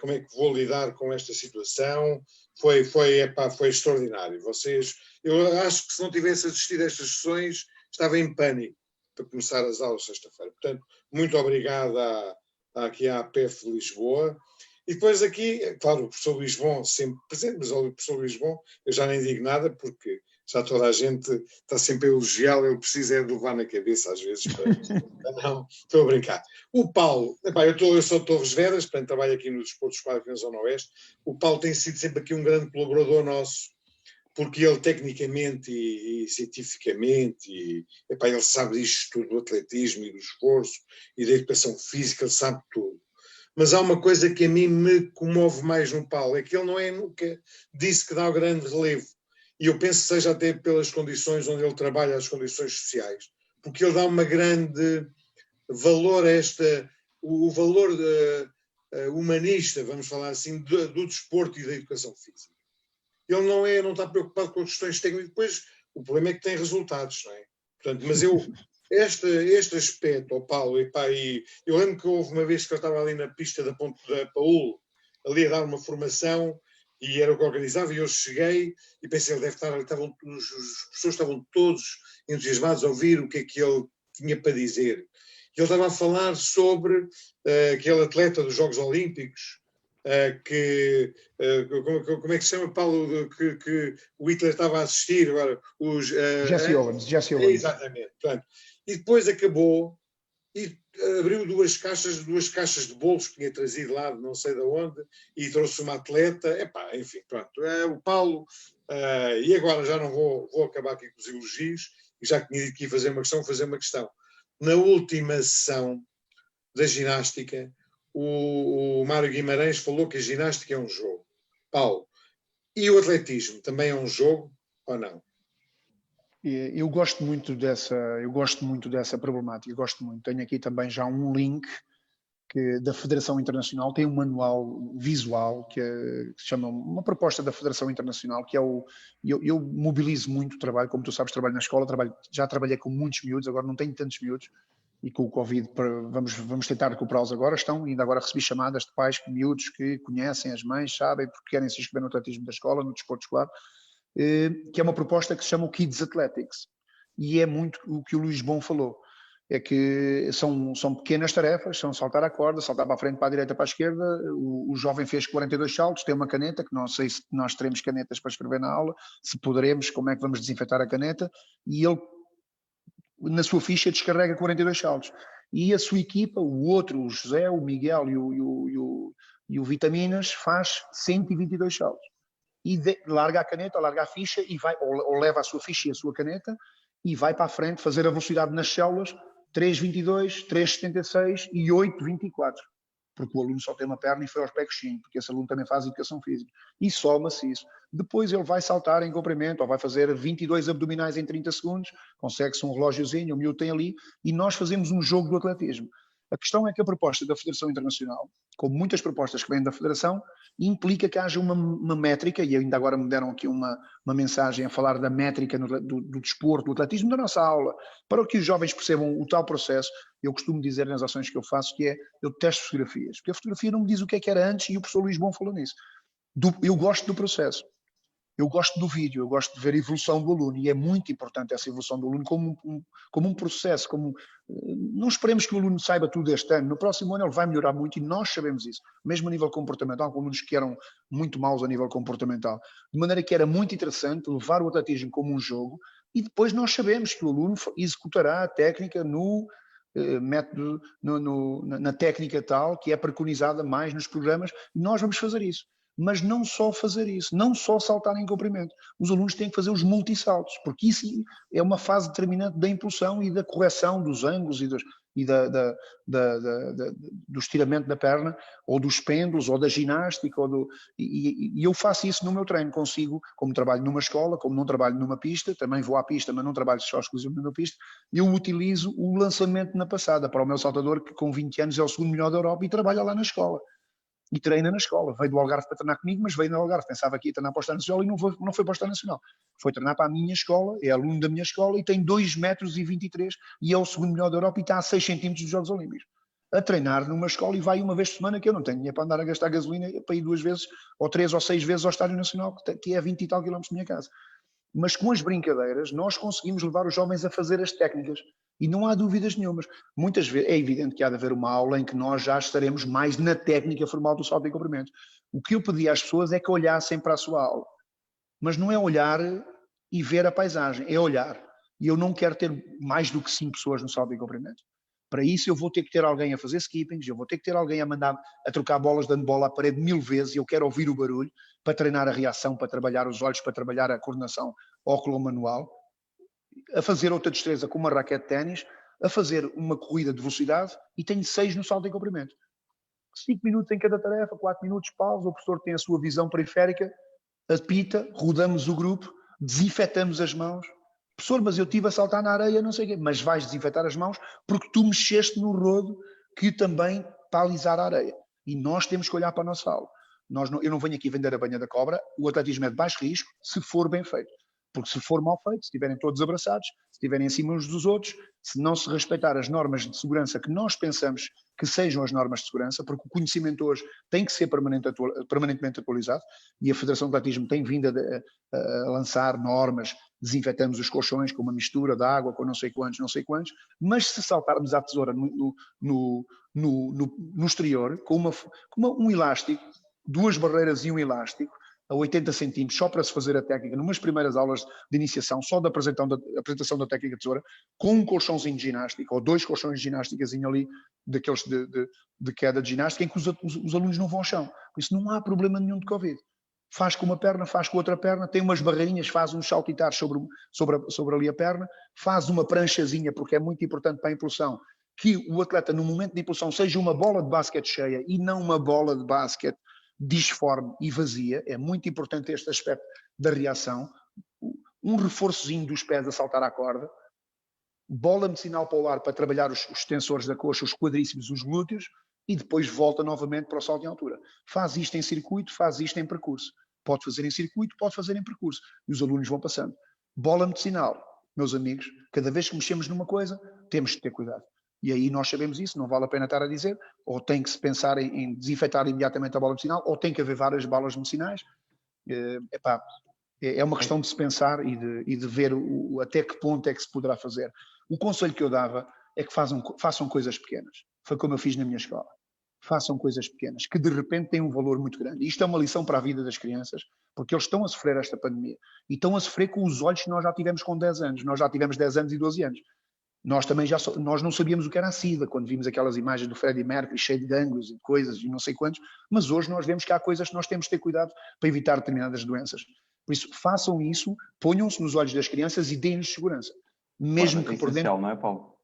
como é que vou lidar com esta situação. Foi extraordinário. Eu acho que se não tivesse assistido a estas sessões, estava em pânico para começar as aulas sexta-feira. Portanto, muito obrigado aqui à APF de Lisboa. E depois aqui, claro, o professor Luís Bom sempre presente, mas o professor Luís Bom, eu já nem digo nada, porque já toda a gente está sempre a elogiá-lo, ele precisa de levar na cabeça às vezes. Não, estou a brincar. O Paulo, eu sou de Torres Vedras, portanto trabalho aqui no Desporto Escolar aqui na Zona Oeste. O Paulo tem sido sempre aqui um grande colaborador nosso, porque ele tecnicamente e cientificamente, ele sabe disto tudo, do atletismo e do esforço e da educação física, ele sabe tudo. Mas há uma coisa que a mim me comove mais no Paulo, é que ele nunca disse que dá o grande relevo. E eu penso que seja até pelas condições onde ele trabalha, as condições sociais, porque ele dá uma grande valor o valor humanista, vamos falar assim, do desporto e da educação física. Ele não está preocupado com as questões técnicas, depois o problema é que tem resultados, não é? Portanto, mas este aspecto, Paulo, eu lembro que houve uma vez que eu estava ali na pista da Ponte da Paúl, ali a dar uma formação, e era o que organizava, e eu cheguei e pensei, os professores estavam todos entusiasmados a ouvir o que é que ele tinha para dizer. E ele estava a falar sobre aquele atleta dos Jogos Olímpicos, como é que se chama, Paulo, que o Hitler estava a assistir agora? Jesse Owens. Exatamente. Portanto, e depois acabou e abriu duas caixas de bolos que tinha trazido lá de não sei de onde e trouxe uma atleta. Epá, enfim, pronto. O Paulo, e agora já não vou acabar aqui com os elogios, e já tinha dito que ia fazer uma questão. Na última sessão da ginástica, o Mário Guimarães falou que a ginástica é um jogo. Paulo, e o atletismo também é um jogo ou não? Eu gosto muito dessa problemática, gosto muito. Tenho aqui também já um link da Federação Internacional, tem um manual visual que se chama uma proposta da Federação Internacional, que é eu mobilizo muito o trabalho, como tu sabes, trabalho na escola, já trabalhei com muitos miúdos, agora não tenho tantos miúdos, e com o Covid vamos tentar recuperá-los agora. Ainda agora recebi chamadas de pais, miúdos que conhecem as mães, sabem, porque querem se inscrever no atletismo da escola, no desporto escolar, que é uma proposta que se chama o Kids Athletics, e é muito o que o Luís Bom falou, é que são pequenas tarefas, são saltar a corda, saltar para a frente, para a direita, para a esquerda. O jovem fez 42 saltos, tem uma caneta, que não sei se nós teremos canetas para escrever na aula, se poderemos, como é que vamos desinfetar a caneta, e ele na sua ficha descarrega 42 saltos. E a sua equipa, o José, o Miguel e o Vitaminas, faz 122 saltos. E larga a caneta, ou larga a ficha, e vai, ou leva a sua ficha e a sua caneta, e vai para a frente fazer a velocidade nas células, 3,22, 3,76 e 8,24. Porque o aluno só tem uma perna e foi aos pé coxinho, porque esse aluno também faz educação física. E soma-se isso. Depois ele vai saltar em comprimento, ou vai fazer 22 abdominais em 30 segundos, consegue-se um relógiozinho, o miúdo tem ali, e nós fazemos um jogo do atletismo. A questão é que a proposta da Federação Internacional, como muitas propostas que vêm da Federação, implica que haja uma métrica, e ainda agora me deram aqui uma mensagem a falar da métrica do desporto, do atletismo, da nossa aula, para que os jovens percebam o tal processo. Eu costumo dizer nas ações que eu faço que eu testo fotografias, porque a fotografia não me diz o que é que era antes, e o professor Luís Bom falou nisso. Eu gosto do processo. Eu gosto do vídeo, eu gosto de ver a evolução do aluno, e é muito importante essa evolução do aluno como um processo. Não esperemos que o aluno saiba tudo este ano. No próximo ano ele vai melhorar muito, e nós sabemos isso. Mesmo a nível comportamental, com alunos que eram muito maus a nível comportamental. De maneira que era muito interessante levar o atletismo como um jogo, e depois nós sabemos que o aluno executará a técnica no método, na técnica tal, que é preconizada mais nos programas, e nós vamos fazer isso. Mas não só fazer isso, não só saltar em comprimento. Os alunos têm que fazer os multissaltos, porque isso é uma fase determinante da impulsão e da correção dos ângulos e do estiramento da perna, ou dos pêndulos, ou da ginástica. E eu faço isso no meu treino, consigo, como trabalho numa escola, como não trabalho numa pista, também vou à pista, mas não trabalho só exclusivamente na pista, eu utilizo o lançamento na passada para o meu saltador, que com 20 anos é o segundo melhor da Europa e trabalha lá na escola. E treina na escola. Veio do Algarve para treinar comigo, mas veio do Algarve. Pensava que ia treinar para o Estado Nacional e não foi para o Estado Nacional. Foi treinar para a minha escola, é aluno da minha escola e tem 2,23 m e é o segundo melhor da Europa e está a 6 centímetros dos Jogos Olímpicos. A treinar numa escola e vai uma vez por semana, que eu não tenho dinheiro para andar a gastar gasolina para ir 2 vezes, ou 3 ou 6 vezes ao Estádio Nacional, que é 20 e tal quilómetros da minha casa. Mas com as brincadeiras nós conseguimos levar os jovens a fazer as técnicas. E não há dúvidas nenhumas. Muitas vezes é evidente que há de haver uma aula em que nós já estaremos mais na técnica formal do salto em comprimento. O que eu pedi às pessoas é que olhassem para a sua aula. Mas não é olhar e ver a paisagem, é olhar. E eu não quero ter mais do que 5 pessoas no salto em comprimento. Para isso eu vou ter que ter alguém a fazer skippings, eu vou ter que ter alguém a trocar bolas de handball à parede 1000 vezes, e eu quero ouvir o barulho para treinar a reação, para trabalhar os olhos, para trabalhar a coordenação óculo-manual, a fazer outra destreza com uma raquete de ténis, a fazer uma corrida de velocidade, e tenho 6 no salto em comprimento. 5 minutos em cada tarefa, 4 minutos, pausa, o professor tem a sua visão periférica, apita, rodamos o grupo, desinfetamos as mãos. Professor, mas eu estive a saltar na areia, não sei o quê. Mas vais desinfetar as mãos porque tu mexeste no rodo que também está a alisar a areia. E nós temos que olhar para a nossa aula. Eu não venho aqui vender a banha da cobra. O atletismo é de baixo risco se for bem feito. Porque se for mal feito, se estiverem todos abraçados, se estiverem em cima uns dos outros, se não se respeitar as normas de segurança que nós pensamos que sejam as normas de segurança, porque o conhecimento hoje tem que ser permanentemente atualizado e a Federação de Atletismo tem vindo a lançar normas, desinfetamos os colchões com uma mistura de água, com não sei quantos, mas se saltarmos à tesoura no exterior, com um elástico, 2 barreiras e um elástico, a 80 centímetros, só para se fazer a técnica, numas primeiras aulas de iniciação, só da apresentação da técnica de tesoura, com um colchãozinho de ginástica, ou 2 colchões de ginástica ali, daqueles de queda de ginástica, em que os alunos não vão ao chão. Por isso não há problema nenhum de Covid. Faz com uma perna, faz com outra perna, tem umas barreirinhas, faz uns saltitares sobre ali a perna, faz uma pranchazinha, porque é muito importante para a impulsão, que o atleta, no momento de impulsão, seja uma bola de basquete cheia e não uma bola de basquete disforme e vazia. É muito importante este aspecto da reação. Um reforçozinho dos pés a saltar à corda, bola medicinal para o ar para trabalhar os extensores da coxa, os quadríceps, os glúteos, e depois volta novamente para o salto em altura. Faz isto em circuito, faz isto em percurso. Pode fazer em circuito, pode fazer em percurso. E os alunos vão passando. Bola medicinal, meus amigos, cada vez que mexemos numa coisa, temos que ter cuidado. E aí nós sabemos isso, não vale a pena estar a dizer, ou tem que se pensar em desinfetar imediatamente a bola medicinal, ou tem que haver várias bolas medicinais. É uma questão de se pensar e de ver até que ponto é que se poderá fazer. O conselho que eu dava é que façam coisas pequenas. Foi como eu fiz na minha escola. Façam coisas pequenas, que de repente têm um valor muito grande. Isto é uma lição para a vida das crianças, porque eles estão a sofrer esta pandemia. E estão a sofrer com os olhos que nós já tivemos com 10 anos. Nós já tivemos 10 anos e 12 anos. Nós também nós não sabíamos o que era a SIDA, quando vimos aquelas imagens do Freddie Mercury cheio de gânglios e coisas e não sei quantos, mas hoje nós vemos que há coisas que nós temos de ter cuidado para evitar determinadas doenças. Por isso, façam isso, ponham-se nos olhos das crianças e deem-lhes segurança. Mesmo que por dentro... não é, Paulo?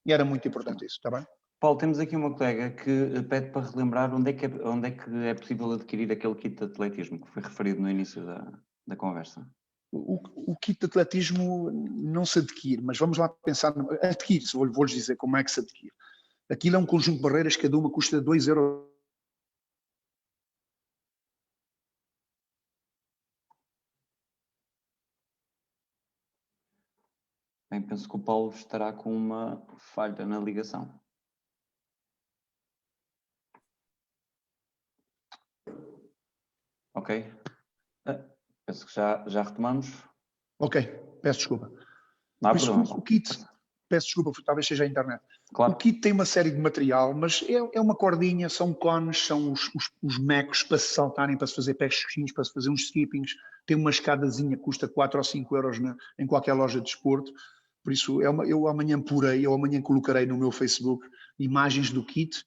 E era muito importante isso, está bem? Paulo, temos aqui uma colega que pede para relembrar onde é que é possível adquirir aquele kit de atletismo que foi referido no início da conversa. O kit de atletismo não se adquire, mas vamos lá pensar, adquire-se, vou-lhes dizer como é que se adquire. Aquilo é um conjunto de barreiras, cada uma custa 2 €. Bem, penso que o Paulo estará com uma falha na ligação. Ok. Penso que já retomamos. Ok, peço desculpa. Não há problema. O kit, peço desculpa, talvez seja a internet. Claro. O kit tem uma série de material, mas é uma cordinha, são cones, são os mecos para se saltarem, para se fazer pés coxinhos, para se fazer uns skippings. Tem uma escadazinha que custa 4 ou 5 euros em qualquer loja de desporto. Por isso, eu amanhã colocarei no meu Facebook imagens do kit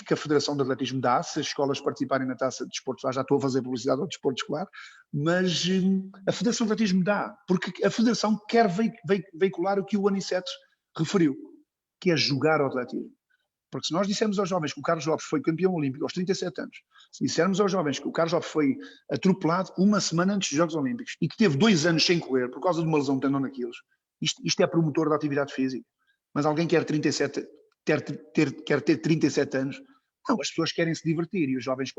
que a Federação de Atletismo dá, se as escolas participarem na taça de desporto, já estou a fazer publicidade ao desporto escolar, mas a Federação de Atletismo dá, porque a Federação quer veicular o que o Aniceto referiu, que é jogar ao atletismo. Porque se nós dissermos aos jovens que o Carlos Lopes foi campeão olímpico aos 37 anos, se dissermos aos jovens que o Carlos Lopes foi atropelado uma semana antes dos Jogos Olímpicos e que teve 2 anos sem correr por causa de uma lesão de tendão naqueles, isto é promotor da atividade física. Mas alguém quer ter 37 anos. Não, as pessoas querem se divertir e os jovens,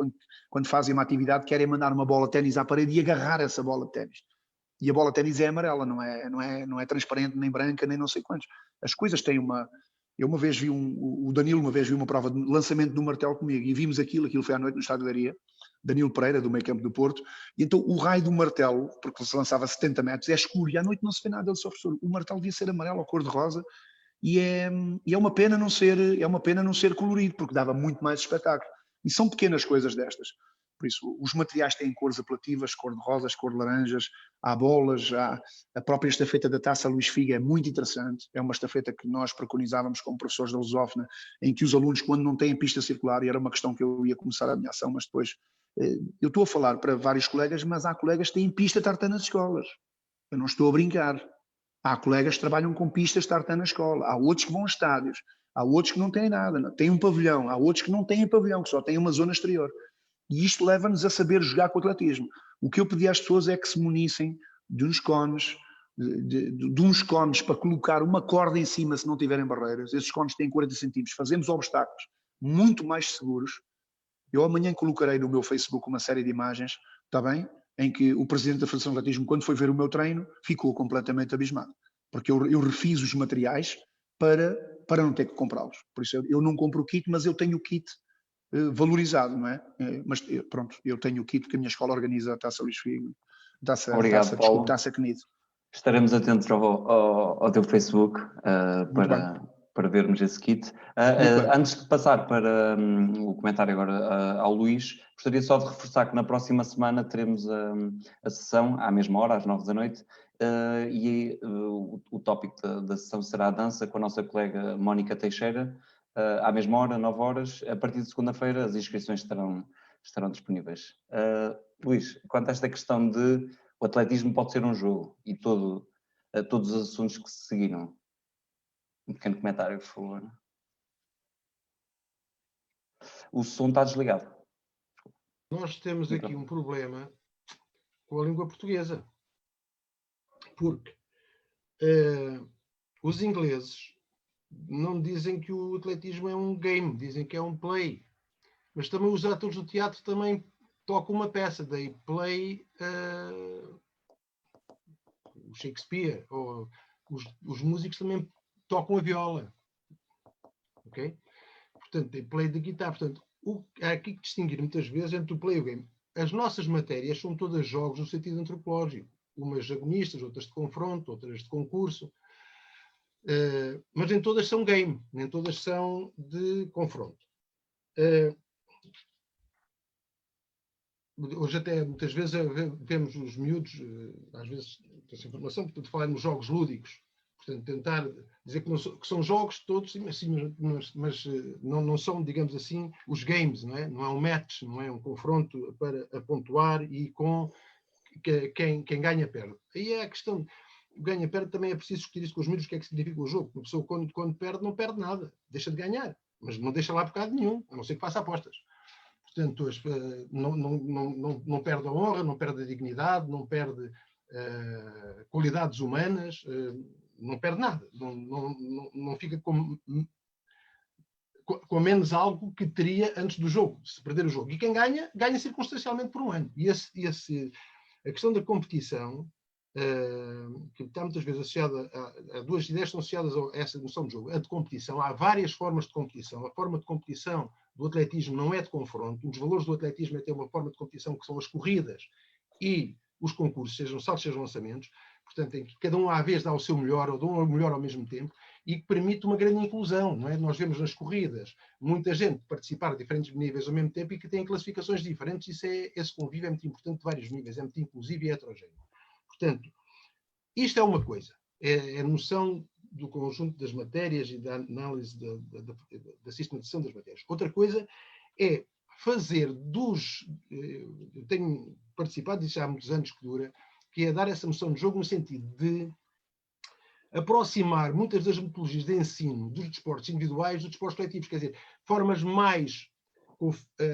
quando fazem uma atividade, querem mandar uma bola de ténis à parede e agarrar essa bola de ténis. E a bola de ténis é amarela, não é transparente, nem branca, nem não sei quantos. As coisas têm uma... Eu uma vez vi o Danilo uma vez viu uma prova de lançamento de um martelo comigo e vimos aquilo foi à noite no Estádio da Areia, Danilo Pereira, do meio campo do Porto, e então o raio do martelo, porque se lançava a 70 metros, é escuro e à noite não se vê nada. Ele disse ao professor, o martelo devia ser amarelo ou cor-de-rosa. E é uma pena não ser colorido, porque dava muito mais espetáculo. E são pequenas coisas destas. Por isso, os materiais têm cores apelativas, cor de rosas, cor de laranjas, há bolas, a própria estafeta da Taça Luís Figa é muito interessante. É uma estafeta que nós preconizávamos como professores da Lusófona, em que os alunos, quando não têm pista circular, e era uma questão que eu ia começar a minha ação, mas depois eu estou a falar para vários colegas, mas há colegas que têm pista tartan nas escolas. Eu não estou a brincar. Há colegas que trabalham com pistas tartan na escola, há outros que vão a estádios, há outros que não têm nada, têm um pavilhão, há outros que não têm pavilhão, que só têm uma zona exterior. E isto leva-nos a saber jogar com o atletismo. O que eu pedi às pessoas é que se munissem de uns cones, de uns cones para colocar uma corda em cima se não tiverem barreiras. Esses cones têm 40 centímetros, fazemos obstáculos muito mais seguros. Eu amanhã colocarei no meu Facebook uma série de imagens, está bem? Em que o presidente da Federação de Atletismo, quando foi ver o meu treino, ficou completamente abismado. Porque eu refiz os materiais para para não ter que comprá-los. Por isso eu não compro o kit, mas eu tenho o kit valorizado, não é? Mas pronto, eu tenho o kit porque a minha escola organiza a Taça Luís Figo, Obrigado, Paulo. Taça CNID. Estaremos atentos ao teu Facebook para vermos esse kit. Antes de passar para o comentário agora ao Luís, gostaria só de reforçar que na próxima semana teremos a sessão à mesma hora, às 9 da noite, e o tópico da sessão será a dança com a nossa colega Mónica Teixeira, à mesma hora, 9 horas. A partir de segunda-feira as inscrições estarão disponíveis. Luís, quanto a esta questão de o atletismo pode ser um jogo e todos os assuntos que se seguiram. Um pequeno comentário, por favor. O som está desligado. Nós temos aqui um problema com a língua portuguesa. Porque os ingleses não dizem que o atletismo é um game, dizem que é um play. Mas também os atores do teatro também tocam uma peça, daí play o Shakespeare, ou os músicos também tocam a viola. Ok? Portanto, tem play de guitarra. Portanto, há aqui que distinguir muitas vezes entre o play e o game. As nossas matérias são todas jogos no sentido antropológico. Umas agonistas, outras de confronto, outras de concurso. Mas nem todas são game, nem todas são de confronto. Hoje até, muitas vezes, vemos os miúdos, às vezes, essa informação, portanto, falar nos jogos lúdicos. Portanto, tentar dizer que são jogos todos, mas não são, digamos assim, os games, não é? Não é um match, não é um confronto para pontuar e com quem ganha perde. Aí é a questão, ganha-perde também é preciso discutir isso com os miúdos, o que é que significa o jogo. Uma pessoa quando perde, não perde nada, deixa de ganhar, mas não deixa lá bocado nenhum, a não ser que faça apostas. Portanto, não perde a honra, não perde a dignidade, não perde qualidades humanas, não perde nada, não fica com menos algo que teria antes do jogo, se perder o jogo. E quem ganha, ganha circunstancialmente por um ano. E a questão da competição, que está muitas vezes associada a duas ideias que estão associadas a essa noção de jogo. A de competição, há várias formas de competição. A forma de competição do atletismo não é de confronto. Um dos valores do atletismo é ter uma forma de competição que são as corridas e os concursos, sejam saltos, sejam lançamentos, portanto, em que cada um à vez dá o seu melhor ou dá o melhor ao mesmo tempo e que permite uma grande inclusão, não é? Nós vemos nas corridas muita gente participar de diferentes níveis ao mesmo tempo e que tem classificações diferentes. Esse convívio é muito importante de vários níveis, é muito inclusivo e heterogéneo. Portanto, isto é uma coisa, é a noção do conjunto das matérias e da análise da sistematização das matérias. Outra coisa é fazer eu tenho participado disso há muitos anos que dura, que é dar essa noção de jogo no sentido de aproximar muitas das metodologias de ensino dos desportos individuais dos desportos coletivos, quer dizer, formas mais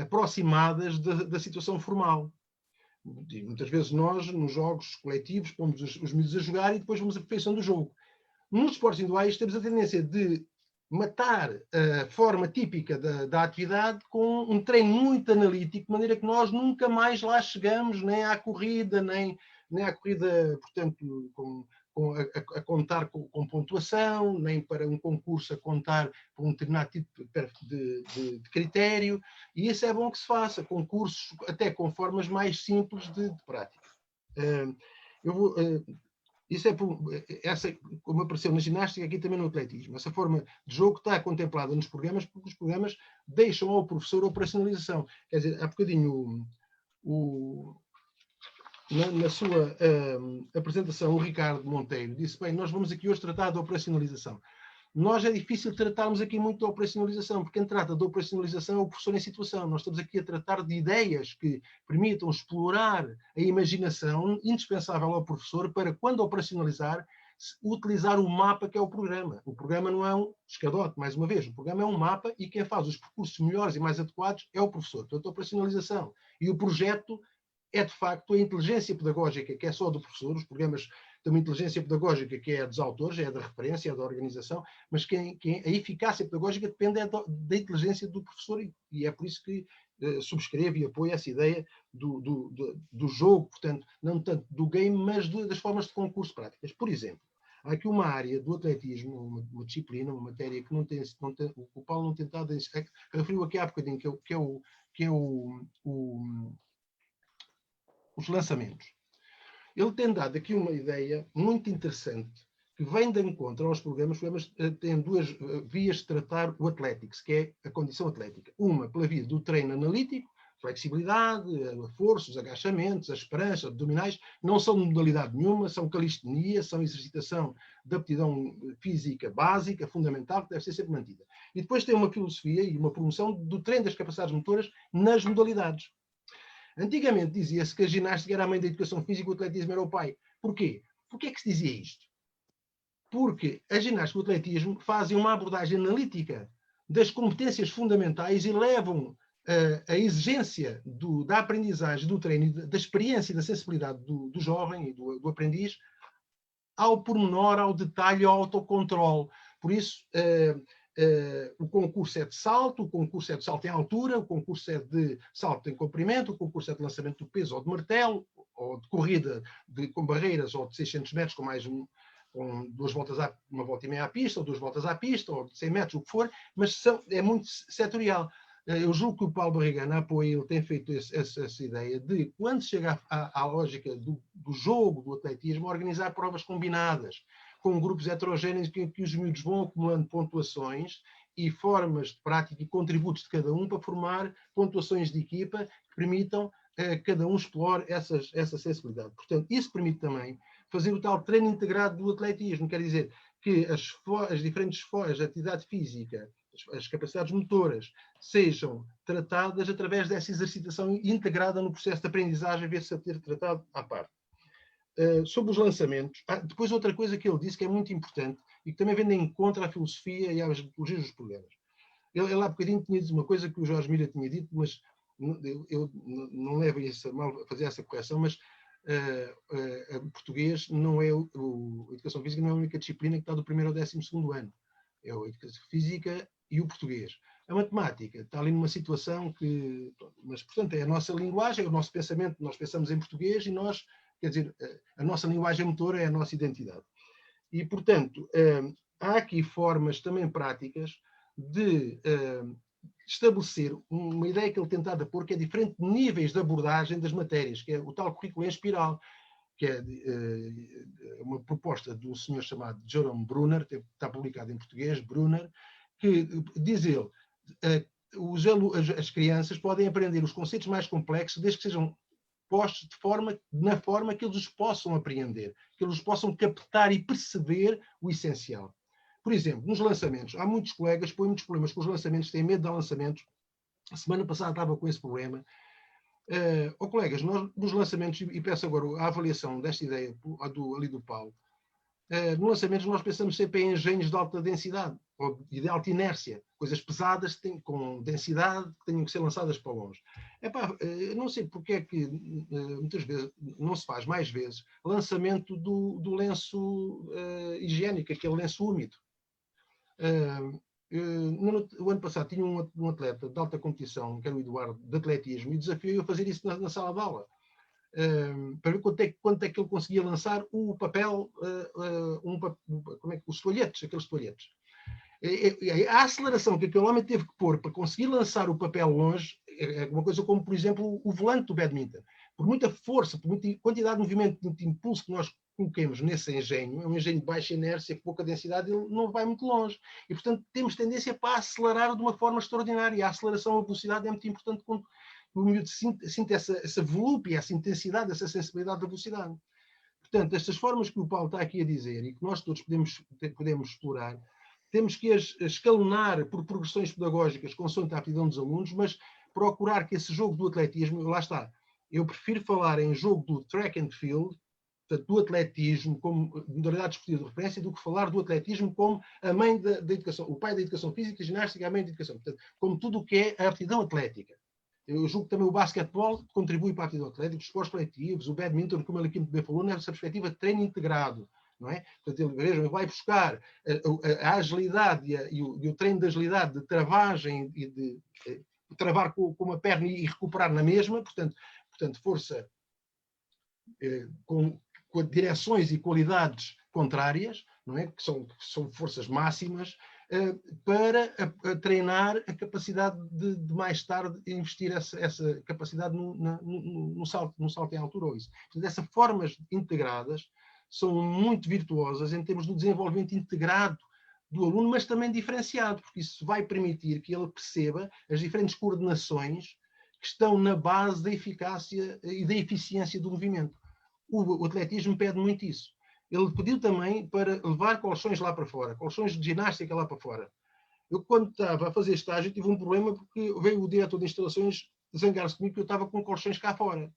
aproximadas da situação formal. Muitas vezes nós, nos jogos coletivos, pomos os miúdos a jogar e depois vamos aperfeiçoando o jogo. Nos desportos individuais temos a tendência de matar a forma típica da atividade com um treino muito analítico, de maneira que nós nunca mais lá chegamos, nem à corrida, nem à corrida, portanto, a contar com pontuação, nem para um concurso a contar com um determinado tipo de critério. E isso é bom que se faça, concursos até com formas mais simples de prática. Isso como apareceu na ginástica, aqui também no atletismo. Essa forma de jogo está contemplada nos programas, porque os programas deixam ao professor a operacionalização. Quer dizer, há bocadinho na sua apresentação, o Ricardo Monteiro disse, bem, nós vamos aqui hoje tratar da operacionalização. Nós é difícil tratarmos aqui muito da operacionalização, porque quem trata da operacionalização é o professor em situação. Nós estamos aqui a tratar de ideias que permitam explorar a imaginação indispensável ao professor para, quando operacionalizar, utilizar o mapa que é o programa. O programa não é um escadote, mais uma vez. O programa é um mapa e quem faz os percursos melhores e mais adequados é o professor. Portanto, a operacionalização. E o projeto é, de facto, a inteligência pedagógica, que é só do professor. Os programas têm uma inteligência pedagógica que é dos autores, é da referência, é da organização, mas a eficácia pedagógica depende da inteligência do professor e é por isso que subscrevo e apoio essa ideia do jogo, portanto, não tanto do game, mas das formas de concurso práticas. Por exemplo, Há aqui uma área do atletismo, uma disciplina, uma matéria que não tem, o Paulo não tem tentado, referiu aqui há bocadinho, que é os lançamentos. Ele tem dado aqui uma ideia muito interessante, que vem de encontro aos programas. Os programas têm duas vias de tratar o athletics, que é a condição atlética. Uma pela via do treino analítico, flexibilidade, força, os agachamentos, as pranchas, abdominais, não são de modalidade nenhuma, são calistenia, são exercitação de aptidão física básica, fundamental, que deve ser sempre mantida. E depois tem uma filosofia e uma promoção do treino das capacidades motoras nas modalidades. Antigamente dizia-se que a ginástica era a mãe da educação física e o atletismo era o pai. Porquê? Porquê é que se dizia isto? Porque a ginástica e o atletismo fazem uma abordagem analítica das competências fundamentais e levam a exigência da aprendizagem, do treino, da experiência e da sensibilidade do jovem e do aprendiz ao pormenor, ao detalhe, ao autocontrole. Por isso, o concurso é de salto, o concurso é de salto em altura, o concurso é de salto em comprimento, o concurso é de lançamento do peso ou de martelo, ou de corrida com barreiras, ou de 600 metros com com uma volta e meia à pista, ou 2 voltas à pista, ou de 100 metros, o que for, mas é muito setorial. Eu julgo que o Paulo Barrigana apoia, ele tem feito essa ideia de, quando chega à lógica do jogo, do atletismo, organizar provas combinadas, com grupos heterogéneos que os miúdos vão acumulando pontuações e formas de prática e contributos de cada um para formar pontuações de equipa que permitam cada um explorar essa sensibilidade. Portanto, isso permite também fazer o tal treino integrado do atletismo, quer dizer que as diferentes formas de atividade física, as capacidades motoras, sejam tratadas através dessa exercitação integrada no processo de aprendizagem, em vez de ser tratado à parte. Sobre os lançamentos, depois outra coisa que ele disse que é muito importante e que também vem de encontro à filosofia e às metodologias dos programas. Ele há bocadinho tinha dito uma coisa que o Jorge Mira tinha dito, mas eu não levo isso a mal a fazer essa correção, mas o português não é a educação física não é a única disciplina que está do 1º ao 12º ano. É a educação física e o português. A matemática está ali numa situação que... Mas, portanto, é a nossa linguagem, é o nosso pensamento. Nós pensamos em português e nós... Quer dizer, a nossa linguagem motora é a nossa identidade. E, portanto, há aqui formas também práticas de estabelecer uma ideia que ele tentava pôr, que é diferente de níveis de abordagem das matérias, que é o tal currículo em espiral, que é uma proposta de um senhor chamado Jerome Brunner, que está publicado em português, Brunner, que diz ele, as crianças podem aprender os conceitos mais complexos desde que sejam postos na forma que eles os possam apreender, que eles possam captar e perceber o essencial. Por exemplo, nos lançamentos, há muitos colegas que põem muitos problemas com os lançamentos, têm medo de dar lançamentos. A semana passada estava com esse problema. Colegas, nós nos lançamentos, e peço agora a avaliação desta ideia ali do Paulo, nos lançamentos nós pensamos sempre em engenhos de alta densidade, ou de alta inércia, coisas pesadas com densidade que tenham que ser lançadas para longe. Não sei porque é que muitas vezes não se faz mais vezes lançamento do lenço higiênico, aquele lenço úmido. O ano passado tinha um atleta de alta competição, que era o Eduardo, de atletismo, e desafiou-o a fazer isso na sala de aula, para ver quanto é que ele conseguia lançar o papel, os toalhetes, aqueles toalhetes. A aceleração que aquele homem teve que pôr para conseguir lançar o papel longe é uma coisa como, por exemplo, o volante do badminton. Por muita força, por muita quantidade de movimento, de impulso que nós coloquemos nesse engenho, é um engenho de baixa inércia, pouca densidade, ele não vai muito longe. E, portanto, temos tendência para acelerar de uma forma extraordinária. E a aceleração, a velocidade é muito importante quando o miúdo sinta essa volúpia, essa intensidade, essa sensibilidade da velocidade. Portanto, estas formas que o Paulo está aqui a dizer e que nós todos podemos explorar, temos que as escalonar por progressões pedagógicas consoante a aptidão dos alunos, mas procurar que esse jogo do atletismo, lá está, eu prefiro falar em jogo do track and field, portanto, do atletismo como modalidade desportiva de referência, do que falar do atletismo como a mãe da educação, o pai da educação física, a ginástica, a mãe da educação, portanto, como tudo o que é a aptidão atlética. Eu julgo que também o basquetebol contribui para a aptidão atlética, os esportes coletivos, o badminton, como ele aqui bem falou, nessa perspectiva de treino integrado. Não é? Portanto, ele vai buscar a agilidade e o treino de agilidade, de travagem e de travar com uma perna e recuperar na mesma, portanto força com direções e qualidades contrárias, não é? Que são forças máximas, para treinar a capacidade de mais tarde investir essa capacidade no salto em altura ou isso. Portanto, essas formas integradas são muito virtuosas em termos do desenvolvimento integrado do aluno, mas também diferenciado, porque isso vai permitir que ele perceba as diferentes coordenações que estão na base da eficácia e da eficiência do movimento. O atletismo pede muito isso. Ele pediu também para levar colchões lá para fora, colchões de ginástica lá para fora. Eu, quando estava a fazer estágio, tive um problema porque veio o diretor de instalações zangar-se comigo que eu estava com colchões cá fora.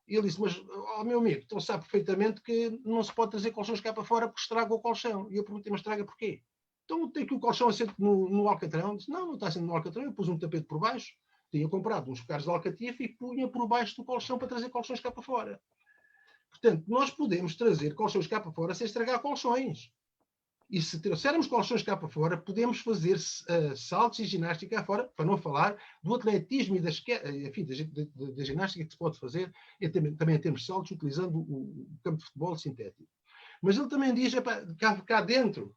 E ele disse, mas, meu amigo, então sabe perfeitamente que não se pode trazer colchões cá para fora porque estraga o colchão. E eu perguntei, mas estraga porquê? Então tem que o colchão assente no alcatrão. Disse, não está assente no alcatrão, eu pus um tapete por baixo, tinha comprado uns fogares de alcatife e punha por baixo do colchão para trazer colchões cá para fora. Portanto, nós podemos trazer colchões cá para fora sem estragar colchões. E se trouxermos colchões cá para fora, podemos fazer saltos e ginástica cá fora, para não falar do atletismo e da ginástica que se pode fazer, também em termos de saltos, utilizando o campo de futebol sintético. Mas ele também diz, cá dentro,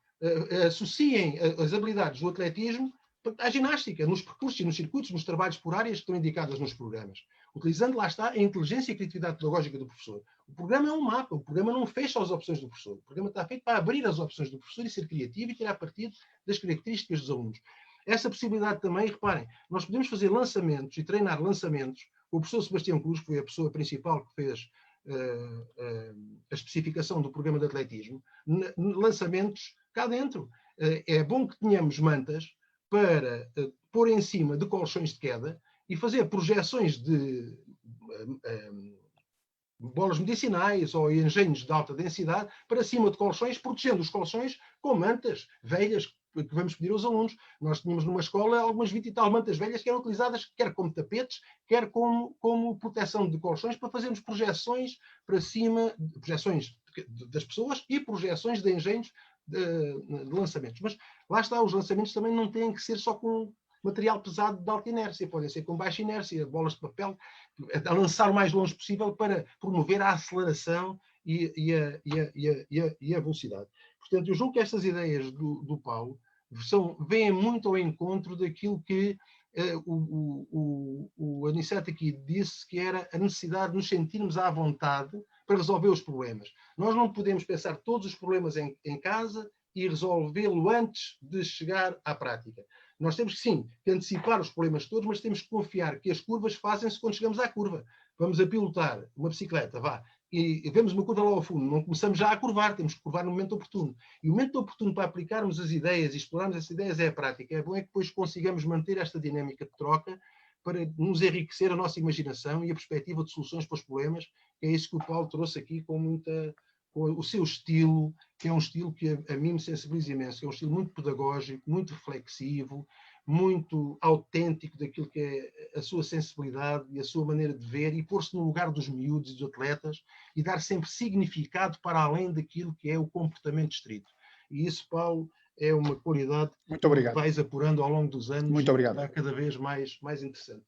associem as habilidades do atletismo à ginástica, nos percursos e nos circuitos, nos trabalhos por áreas que estão indicadas nos programas. Utilizando, lá está, a inteligência e a criatividade pedagógica do professor. O programa é um mapa, o programa não fecha as opções do professor. O programa está feito para abrir as opções do professor e ser criativo e tirar partido das características dos alunos. Essa possibilidade também, reparem, nós podemos fazer lançamentos e treinar lançamentos. O professor Sebastião Cruz, que foi a pessoa principal que fez a especificação do programa de atletismo, lançamentos cá dentro. É bom que tenhamos mantas para pôr em cima de colchões de queda e fazer projeções de bolas medicinais ou engenhos de alta densidade para cima de colchões, protegendo os colchões com mantas velhas que vamos pedir aos alunos. Nós tínhamos numa escola algumas 20 e tal mantas velhas que eram utilizadas quer como tapetes, quer como proteção de colchões para fazermos projeções para cima, projeções das pessoas e projeções de engenhos de lançamentos. Mas lá está, os lançamentos também não têm que ser só com material pesado de alta inércia, podem ser com baixa inércia, bolas de papel, a lançar o mais longe possível para promover a aceleração e a velocidade. Portanto, eu julgo que estas ideias do Paulo vêm muito ao encontro daquilo que o Aniceto aqui disse, que era a necessidade de nos sentirmos à vontade para resolver os problemas. Nós não podemos pensar todos os problemas em casa e resolvê-lo antes de chegar à prática. Nós temos que, sim, antecipar os problemas todos, mas temos que confiar que as curvas fazem-se quando chegamos à curva. Vamos a pilotar uma bicicleta, e vemos uma curva lá ao fundo, não começamos já a curvar, temos que curvar no momento oportuno. E o momento oportuno para aplicarmos as ideias e explorarmos essas ideias é a prática. É bom é que depois consigamos manter esta dinâmica de troca para nos enriquecer a nossa imaginação e a perspectiva de soluções para os problemas, que é isso que o Paulo trouxe aqui com o seu estilo, que é um estilo que a mim me sensibiliza imenso, que é um estilo muito pedagógico, muito reflexivo, muito autêntico daquilo que é a sua sensibilidade e a sua maneira de ver e pôr-se no lugar dos miúdos e dos atletas e dar sempre significado para além daquilo que é o comportamento estrito. E isso, Paulo, é uma qualidade que vais apurando ao longo dos anos. Muito obrigado. Está cada vez mais interessante.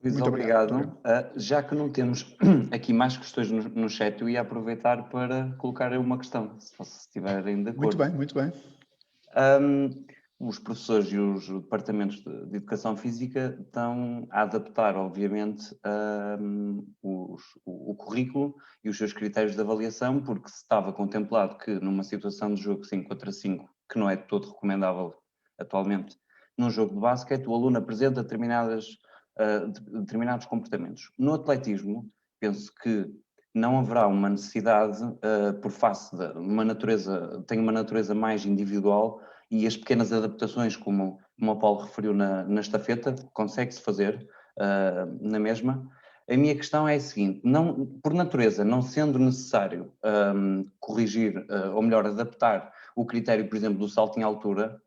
Muito obrigado. Já que não temos aqui mais questões no chat, eu ia aproveitar para colocar uma questão, se estiverem de acordo. Muito bem. Os professores e os departamentos de educação física estão a adaptar, obviamente, o currículo e os seus critérios de avaliação, porque se estava contemplado que numa situação de jogo 5-5, que não é de todo recomendável atualmente, num jogo de basquete, o aluno apresenta determinados comportamentos. No atletismo, penso que não haverá uma necessidade, por face de uma natureza mais individual, e as pequenas adaptações, como o Paulo referiu na estafeta, consegue-se fazer na mesma. A minha questão é a seguinte: por natureza, não sendo necessário corrigir, ou melhor, adaptar o critério, por exemplo, do salto em altura,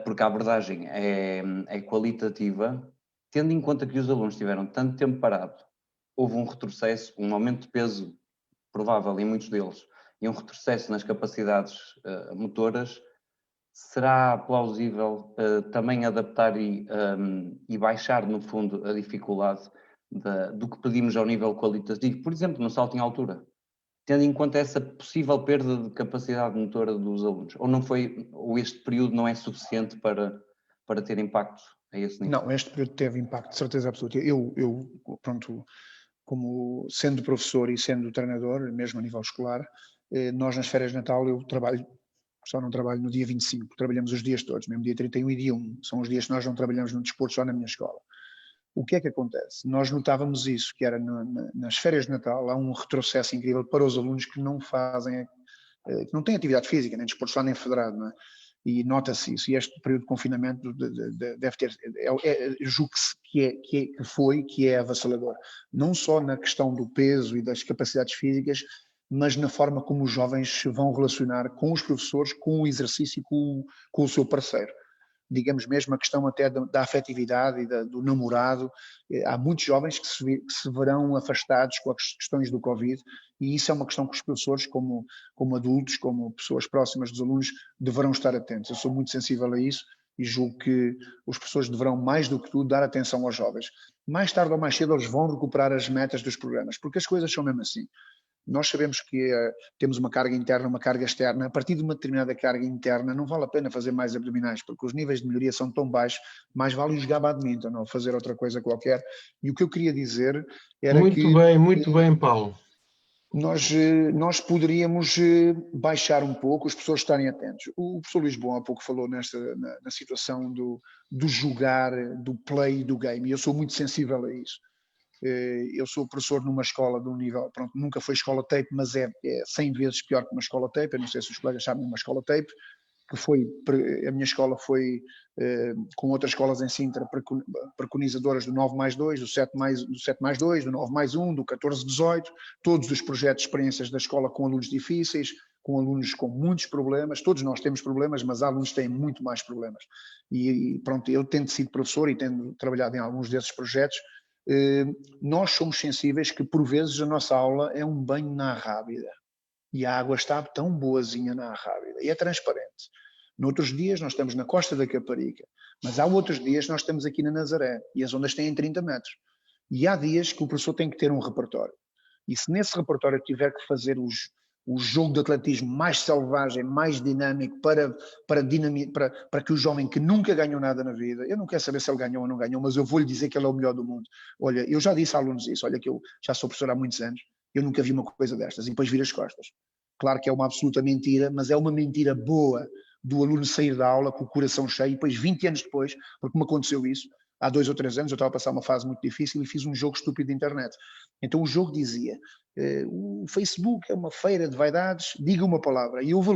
porque a abordagem é qualitativa, tendo em conta que os alunos tiveram tanto tempo parado, houve um retrocesso, um aumento de peso provável em muitos deles, e um retrocesso nas capacidades motoras, será plausível também adaptar e baixar, no fundo, a dificuldade do que pedimos ao nível qualitativo, por exemplo, no salto em altura? tendo em conta essa possível perda de capacidade motora dos alunos? Ou não foi, ou este período não é suficiente para ter impacto a esse nível? Não, este período teve impacto, de certeza absoluta. Eu pronto, como sendo professor e sendo treinador, mesmo a nível escolar, nós nas férias de Natal eu trabalho, só não trabalho no dia 25, trabalhamos os dias todos, mesmo dia 31 e dia 1, são os dias que nós não trabalhamos no desporto só na minha escola. O que é que acontece? Nós notávamos isso, que era nas férias de Natal, há um retrocesso incrível para os alunos que não fazem, que não têm atividade física, nem desporto só nem federado, não é? E nota-se isso, e este período de confinamento deve ter, julgo que é avassalador, não só na questão do peso e das capacidades físicas, mas na forma como os jovens se vão relacionar com os professores, com o exercício e com o seu parceiro. Digamos mesmo a questão até da afetividade e do namorado. Há muitos jovens que se verão afastados com as questões do Covid, e isso é uma questão que os professores, como adultos, como pessoas próximas dos alunos, deverão estar atentos. Eu sou muito sensível a isso e julgo que os professores deverão, mais do que tudo, dar atenção aos jovens. Mais tarde ou mais cedo eles vão recuperar as metas dos programas, porque as coisas são mesmo assim. Nós sabemos que temos uma carga interna, uma carga externa. A partir de uma determinada carga interna não vale a pena fazer mais abdominais, porque os níveis de melhoria são tão baixos, mais vale jogar badminton ou fazer outra coisa qualquer. E o que eu queria dizer era Muito bem, Paulo. Nós poderíamos baixar um pouco, os professores estarem atentos. O professor Luís Bom há pouco falou na situação do jogar, do play, do game, e eu sou muito sensível a isso. Eu sou professor numa escola de um nível, pronto, nunca foi escola tape, mas é 100 vezes pior que uma escola tape. Eu não sei se os colegas sabem uma escola tape, a minha escola foi com outras escolas em Sintra preconizadoras do 9+2, do 7+2, do 9+1, do 14-18, todos os projetos de experiências da escola com alunos difíceis, com alunos com muitos problemas. Todos nós temos problemas, mas há alunos que têm muito mais problemas. E pronto, eu tendo sido professor e tendo trabalhado em alguns desses projetos, nós somos sensíveis que por vezes a nossa aula é um banho na Arrábida e a água está tão boazinha na Arrábida e é transparente. Noutros dias nós estamos na Costa da Caparica, mas há outros dias nós estamos aqui na Nazaré e as ondas têm 30 metros. E há dias que o professor tem que ter um repertório. E se nesse repertório tiver que fazer o jogo de atletismo mais selvagem, mais dinâmico, para que o jovem que nunca ganhou nada na vida, eu não quero saber se ele ganhou ou não ganhou, mas eu vou-lhe dizer que ele é o melhor do mundo. Olha, eu já disse a alunos isso, olha que eu já sou professor há muitos anos, eu nunca vi uma coisa destas, e depois vira as costas. Claro que é uma absoluta mentira, mas é uma mentira boa do aluno sair da aula com o coração cheio, e depois 20 anos depois, porque me aconteceu isso, há 2 ou 3 anos eu estava a passar uma fase muito difícil e fiz um jogo estúpido de internet. Então o jogo dizia, o Facebook é uma feira de vaidades, diga uma palavra. E houve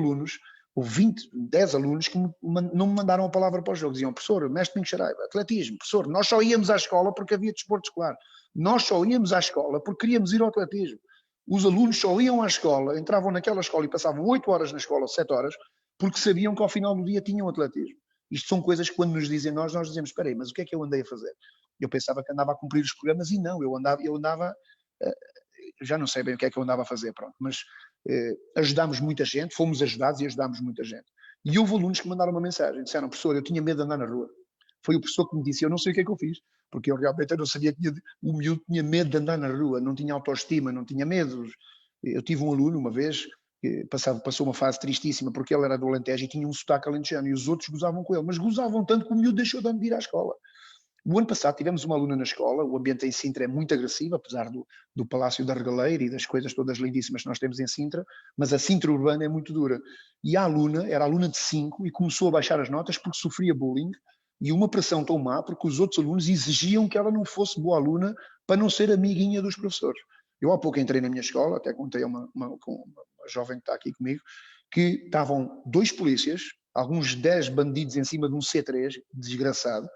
10 alunos que não me mandaram a palavra para o jogo. Diziam, professor, mestre Domingos Saraiva, atletismo, professor, nós só íamos à escola porque havia desporto escolar. Nós só íamos à escola porque queríamos ir ao atletismo. Os alunos só iam à escola, entravam naquela escola e passavam 8 horas na escola, 7 horas, porque sabiam que ao final do dia tinham atletismo. Isto são coisas que quando nos dizem nós dizemos, espera aí, mas o que é que eu andei a fazer? Eu pensava que andava a cumprir os programas e não, eu andava já não sei bem o que é que eu andava a fazer, pronto, mas ajudámos muita gente, fomos ajudados e ajudámos muita gente. E houve alunos que mandaram uma mensagem, disseram, professor, eu tinha medo de andar na rua. Foi o professor que me disse, eu não sei o que é que eu fiz, porque eu realmente não sabia que o miúdo tinha medo de andar na rua, não tinha autoestima, não tinha medo. Eu tive um aluno uma vez, que passou uma fase tristíssima, porque ele era do Alentejo e tinha um sotaque alentejano, e os outros gozavam com ele, mas gozavam tanto que o miúdo deixou de ir à escola. O ano passado tivemos uma aluna na escola, o ambiente em Sintra é muito agressivo, apesar do Palácio da Regaleira e das coisas todas lindíssimas que nós temos em Sintra, mas a Sintra urbana é muito dura. E a aluna, era aluna de 5 e começou a baixar as notas porque sofria bullying e uma pressão tão má porque os outros alunos exigiam que ela não fosse boa aluna para não ser amiguinha dos professores. Eu há pouco entrei na minha escola, até contei a uma jovem que está aqui comigo, que estavam 2 polícias, alguns 10 bandidos em cima de um C3, desgraçado.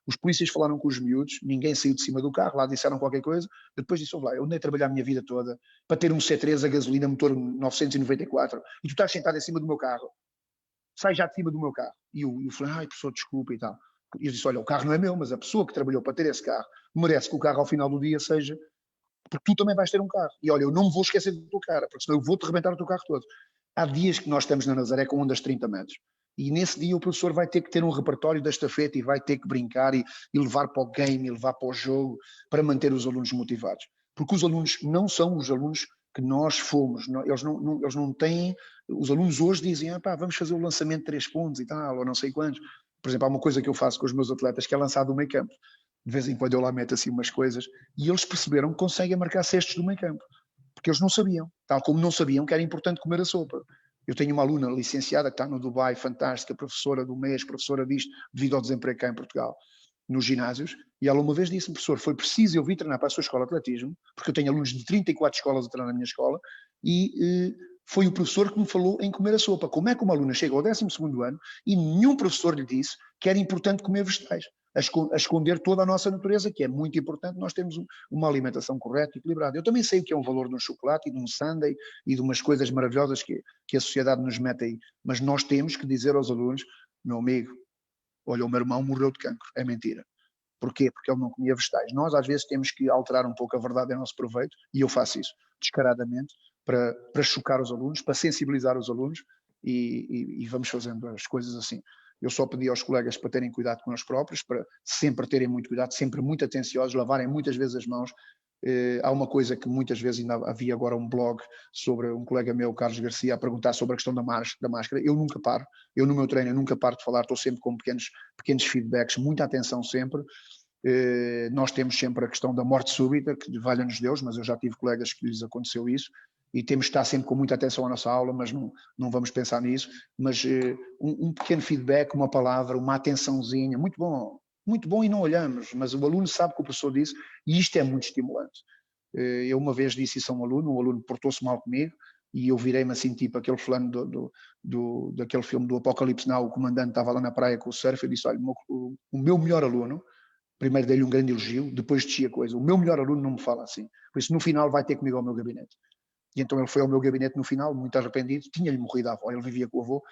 Os polícias falaram com os miúdos, ninguém saiu de cima do carro, lá disseram qualquer coisa, depois disse, lá, eu andei a trabalhar a minha vida toda para ter um C3 a gasolina, motor 994, e tu estás sentado em cima do meu carro, sai já de cima do meu carro. E eu falei, ai professor, desculpa e tal. E eu disse, olha, o carro não é meu, mas a pessoa que trabalhou para ter esse carro merece que o carro ao final do dia seja, porque tu também vais ter um carro. E olha, eu não me vou esquecer do teu cara, porque senão eu vou-te rebentar o teu carro todo. Há dias que nós estamos na Nazaré com ondas de 30 metros. E nesse dia o professor vai ter que ter um repertório da estafeta e vai ter que brincar e levar para o game, e levar para o jogo, para manter os alunos motivados. Porque os alunos não são os alunos que nós fomos, eles não têm, os alunos hoje dizem, vamos fazer o lançamento de 3 pontos e tal, ou não sei quantos. Por exemplo, há uma coisa que eu faço com os meus atletas que é lançar do meio campo. De vez em quando eu lá meto assim umas coisas e eles perceberam que conseguem marcar cestos do meio campo, porque eles não sabiam, tal como não sabiam que era importante comer a sopa. Eu tenho uma aluna licenciada que está no Dubai, fantástica, professora do mês, professora disto, devido ao desemprego cá em Portugal, nos ginásios, e ela uma vez disse-me, professor, foi preciso eu vir treinar para a sua escola de atletismo, porque eu tenho alunos de 34 escolas a treinar na minha escola, e foi o professor que me falou em comer a sopa. Como é que uma aluna chega ao 12º ano e nenhum professor lhe disse que era importante comer vegetais? A esconder toda a nossa natureza, que é muito importante nós termos uma alimentação correta e equilibrada. Eu também sei o que é um valor de um chocolate e de um sundae e de umas coisas maravilhosas que a sociedade nos mete aí, mas nós temos que dizer aos alunos, meu amigo, olha, o meu irmão morreu de cancro, é mentira. Porquê? Porque ele não comia vegetais. Nós às vezes temos que alterar um pouco a verdade em nosso proveito, e eu faço isso descaradamente, para chocar os alunos, para sensibilizar os alunos, e vamos fazendo as coisas assim. Eu só pedi aos colegas para terem cuidado com eles próprios, para sempre terem muito cuidado, sempre muito atenciosos, lavarem muitas vezes as mãos. Há uma coisa que muitas vezes ainda havia agora um blog sobre um colega meu, Carlos Garcia, a perguntar sobre a questão da máscara. Eu nunca paro, eu no meu treino nunca paro de falar, estou sempre com pequenos feedbacks, muita atenção sempre. Nós temos sempre a questão da morte súbita, que valha-nos Deus, mas eu já tive colegas que lhes aconteceu isso, e temos de estar sempre com muita atenção à nossa aula, mas não vamos pensar nisso. Mas um pequeno feedback, uma palavra, uma atençãozinha, muito bom, e não olhamos, mas o aluno sabe que o professor disse, e isto é muito estimulante. Eu uma vez disse isso a um aluno portou-se mal comigo, e eu virei-me assim, tipo aquele fulano daquele filme do Apocalipse Now, o comandante estava lá na praia com o surf, eu disse, olha, o meu melhor aluno, primeiro dei-lhe um grande elogio, depois desci a coisa, o meu melhor aluno não me fala assim, por isso no final vai ter comigo ao meu gabinete. E então ele foi ao meu gabinete no final, muito arrependido, tinha-lhe morrido a avó, ele vivia com o avô,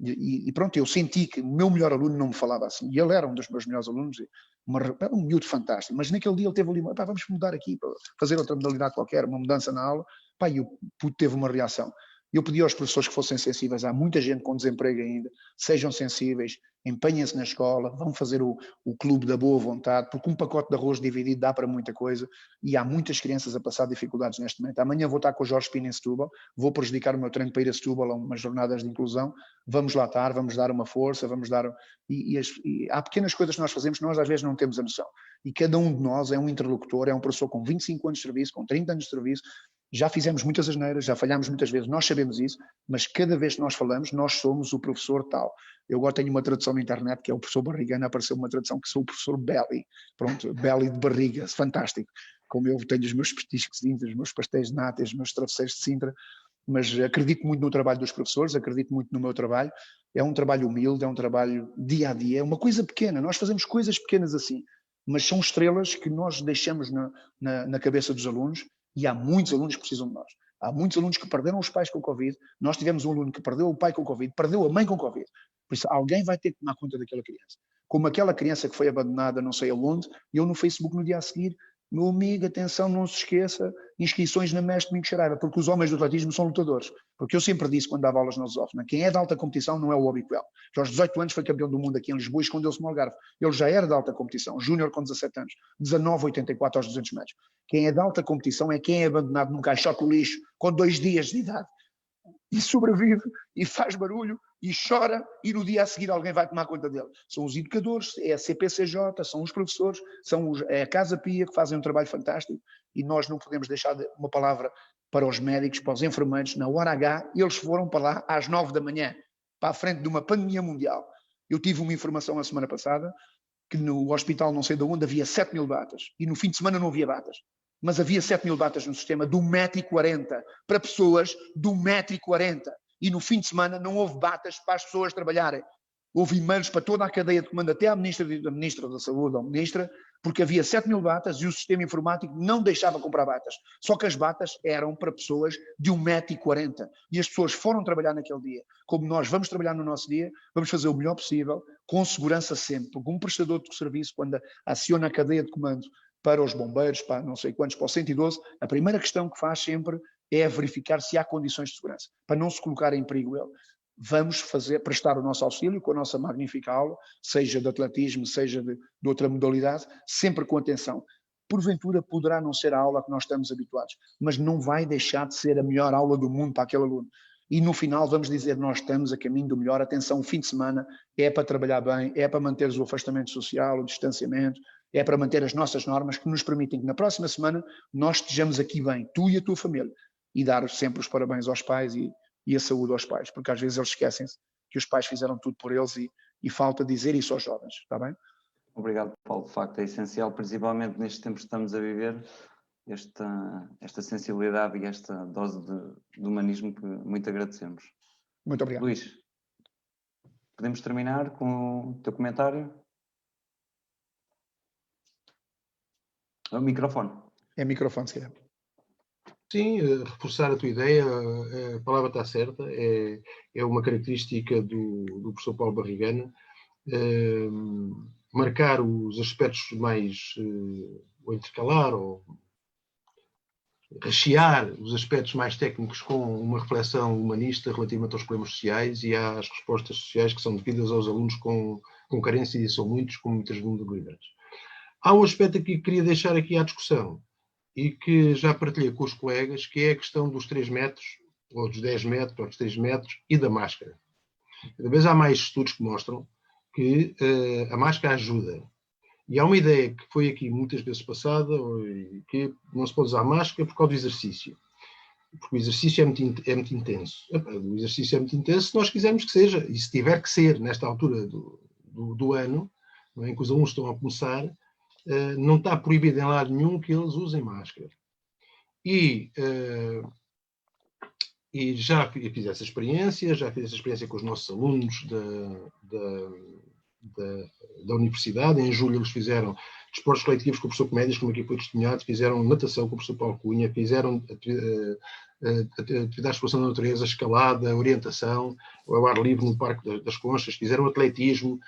e pronto, eu senti que o meu melhor aluno não me falava assim, e ele era um dos meus melhores alunos, um miúdo fantástico, mas naquele dia ele teve ali, vamos mudar aqui, para fazer outra modalidade qualquer, uma mudança na aula, e o puto teve uma reação. Eu pedi aos professores que fossem sensíveis, há muita gente com desemprego ainda, sejam sensíveis, empenhem-se na escola, vão fazer o clube da boa vontade, porque um pacote de arroz dividido dá para muita coisa, e há muitas crianças a passar dificuldades neste momento. Amanhã vou estar com o Jorge Pina em Setúbal, vou prejudicar o meu treino para ir a Setúbal a umas jornadas de inclusão, vamos lá estar, vamos dar uma força, vamos dar... E há pequenas coisas que nós fazemos que nós às vezes não temos a noção. E cada um de nós é um interlocutor, é um professor com 25 anos de serviço, com 30 anos de serviço, já fizemos muitas asneiras, já falhámos muitas vezes, nós sabemos isso, mas cada vez que nós falamos, nós somos o professor tal. Eu agora tenho uma tradução na internet, que é o professor Barrigana, apareceu uma tradução que sou o professor Belly, pronto, Belly de barriga, fantástico. Como eu tenho os meus petiscos, os meus pastéis de nata, os meus travesseiros de Sintra, mas acredito muito no trabalho dos professores, acredito muito no meu trabalho, é um trabalho humilde, é um trabalho dia a dia, é uma coisa pequena, nós fazemos coisas pequenas assim, mas são estrelas que nós deixamos na cabeça dos alunos, e há muitos alunos que precisam de nós. Há muitos alunos que perderam os pais com o Covid. Nós tivemos um aluno que perdeu o pai com o Covid, perdeu a mãe com o Covid. Por isso, alguém vai ter que tomar conta daquela criança. Como aquela criança que foi abandonada não sei aonde, e eu no Facebook no dia a seguir, meu amigo, atenção, não se esqueça, inscrições na Mestre Domingos Saraiva, porque os homens do atletismo são lutadores. Porque eu sempre disse, quando dava aulas na Lusófona, quem é de alta competição não é o Obiquel. Que aos 18 anos foi campeão do mundo aqui em Lisboa e escondeu-se no Algarve. Ele já era de alta competição, júnior com 17 anos, 19,84 aos 200 metros. Quem é de alta competição é quem é abandonado num caixote de lixo com 2 dias de idade. E sobrevive, e faz barulho, e chora, e no dia a seguir alguém vai tomar conta dele. São os educadores, é a CPCJ, são os professores, é a Casa Pia, que fazem um trabalho fantástico, e nós não podemos deixar uma palavra para os médicos, para os enfermeiros, na hora H, eles foram para lá às 9 da manhã, para a frente de uma pandemia mundial. Eu tive uma informação a semana passada, que no hospital não sei de onde havia 7.000 batas, e no fim de semana não havia batas. Mas havia 7.000 batas no sistema de 1,40 m para pessoas de 1,40 m. E no fim de semana não houve batas para as pessoas trabalharem. Houve e-mails para toda a cadeia de comando, até à ministra da Saúde, ou ministra, porque havia 7.000 batas e o sistema informático não deixava comprar batas. Só que as batas eram para pessoas de 1,40 m. E as pessoas foram trabalhar naquele dia. Como nós vamos trabalhar no nosso dia, vamos fazer o melhor possível, com segurança sempre. Porque um prestador de serviço, quando aciona a cadeia de comando para os bombeiros, para não sei quantos, para o 112, a primeira questão que faz sempre é verificar se há condições de segurança, para não se colocar em perigo ele. Vamos prestar o nosso auxílio com a nossa magnífica aula, seja de atletismo, seja de outra modalidade, sempre com atenção. porventura poderá não ser a aula que nós estamos habituados, mas não vai deixar de ser a melhor aula do mundo para aquele aluno. E no final vamos dizer, nós estamos a caminho do melhor. Atenção, o fim de semana é para trabalhar bem, é para manter o afastamento social, o distanciamento, é para manter as nossas normas que nos permitem que na próxima semana nós estejamos aqui bem, tu e a tua família, e dar sempre os parabéns aos pais e a saúde aos pais, porque às vezes eles esquecem-se que os pais fizeram tudo por eles e falta dizer isso aos jovens, está bem? Obrigado, Paulo. De facto, é essencial, principalmente nestes tempos que estamos a viver, esta sensibilidade e esta dose de humanismo que muito agradecemos. Muito obrigado. Luís, podemos terminar com o teu comentário? O microfone. É microfone, se calhar. Sim, reforçar a tua ideia, a palavra está certa, é uma característica do professor Paulo Barrigana, marcar os aspectos mais, ou intercalar, ou rechear os aspectos mais técnicos com uma reflexão humanista relativamente aos problemas sociais e às respostas sociais que são devidas aos alunos com carência, e são muitos, com muitas vulnerabilidades. Há um aspecto aqui que queria deixar aqui à discussão, e que já partilhei com os colegas, que é a questão dos 3 metros, ou dos 10 metros, ou dos 3 metros, e da máscara. Cada vez há mais estudos que mostram que a máscara ajuda. E há uma ideia que foi aqui muitas vezes passada, que não se pode usar máscara por causa do exercício. Porque o exercício é muito intenso. O exercício é muito intenso se nós quisermos que seja, e se tiver que ser, nesta altura do ano, em que os alunos estão a começar, não está proibido em lado nenhum que eles usem máscara. E já fiz essa experiência, com os nossos alunos da universidade. Em julho eles fizeram desportos coletivos com o professor Comédias, como aqui foi testemunhado, fizeram natação com o professor Paulo Cunha, fizeram atividades de exploração da natureza, escalada, orientação, ao ar livre no Parque das Conchas, fizeram atletismo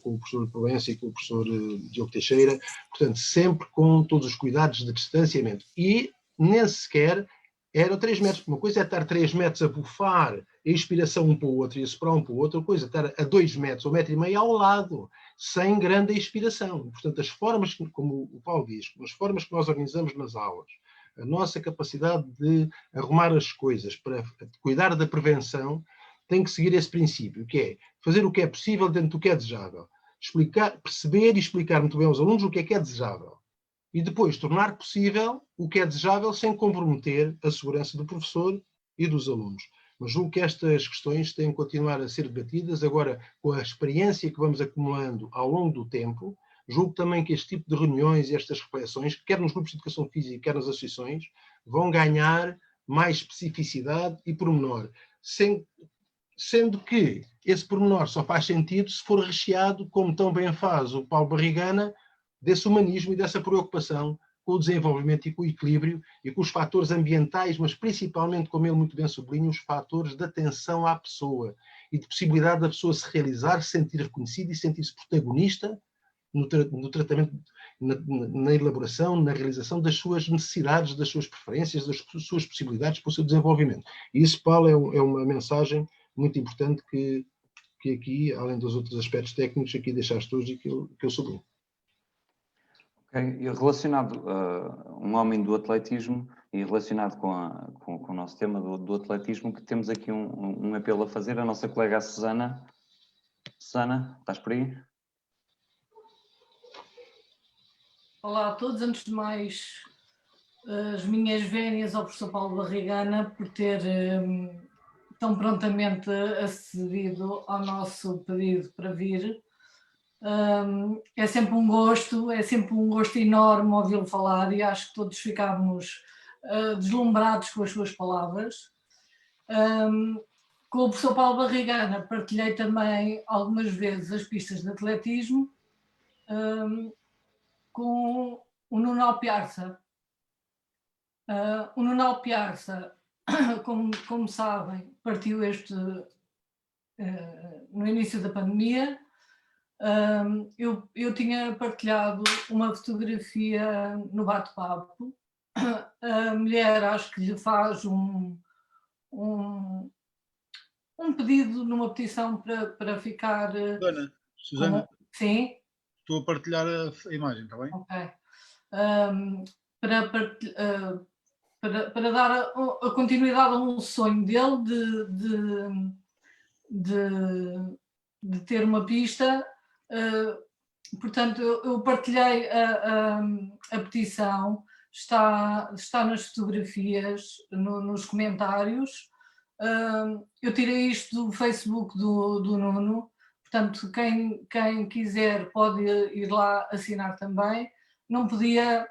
com o professor Provença e com o professor Diogo Teixeira, portanto, sempre com todos os cuidados de distanciamento. E nem sequer eram 3 metros. Uma coisa é estar 3 metros a bufar a inspiração um para o outro e a soprar um para o outro, outra coisa é estar a 2 metros ou 1,5 metro ao lado, sem grande inspiração. Portanto, as formas, como o Paulo diz, as formas que nós organizamos nas aulas, a nossa capacidade de arrumar as coisas para cuidar da prevenção, tem que seguir esse princípio, que é fazer o que é possível dentro do que é desejável. Perceber e explicar muito bem aos alunos o que é desejável. E depois tornar possível o que é desejável sem comprometer a segurança do professor e dos alunos. Mas julgo que estas questões têm que continuar a ser debatidas. Agora, com a experiência que vamos acumulando ao longo do tempo, julgo também que este tipo de reuniões e estas reflexões, quer nos grupos de educação física, quer nas associações, vão ganhar mais especificidade e pormenor. Sendo que esse pormenor só faz sentido se for recheado, como tão bem faz o Paulo Barrigana, desse humanismo e dessa preocupação com o desenvolvimento e com o equilíbrio e com os fatores ambientais, mas principalmente, como ele muito bem sublinha, os fatores de atenção à pessoa e de possibilidade da pessoa se realizar, se sentir reconhecida e sentir-se protagonista no tratamento, na elaboração, na realização das suas necessidades, das suas preferências, das suas possibilidades para o seu desenvolvimento. E isso, Paulo, é uma mensagem muito importante que aqui, além dos outros aspectos técnicos, aqui deixaste hoje e que eu sublinho. Okay. E relacionado um homem do atletismo e relacionado com o nosso tema do atletismo, que temos aqui um apelo a fazer, a nossa colega Susana. Susana, estás por aí? Olá a todos. Antes de mais, as minhas vénias ao professor Paulo Barrigana por ter tão prontamente acedido ao nosso pedido para vir. É sempre um gosto enorme ouvi-lo falar e acho que todos ficámos deslumbrados com as suas palavras. Com o professor Paulo Barrigana partilhei também algumas vezes as pistas de atletismo com o Nuno Alpiarça. O Nuno Alpiarça, como sabem, partiu no início da pandemia. Eu tinha partilhado uma fotografia no bate-papo. A mulher acho que lhe faz um pedido numa petição para ficar... Susana, Sim? estou a partilhar a imagem, está bem? Ok. para dar a continuidade a um sonho dele de ter uma pista. Portanto, eu partilhei a petição, está nas fotografias, nos comentários. Eu tirei isto do Facebook do Nuno, portanto, quem quiser pode ir lá assinar também. Não podia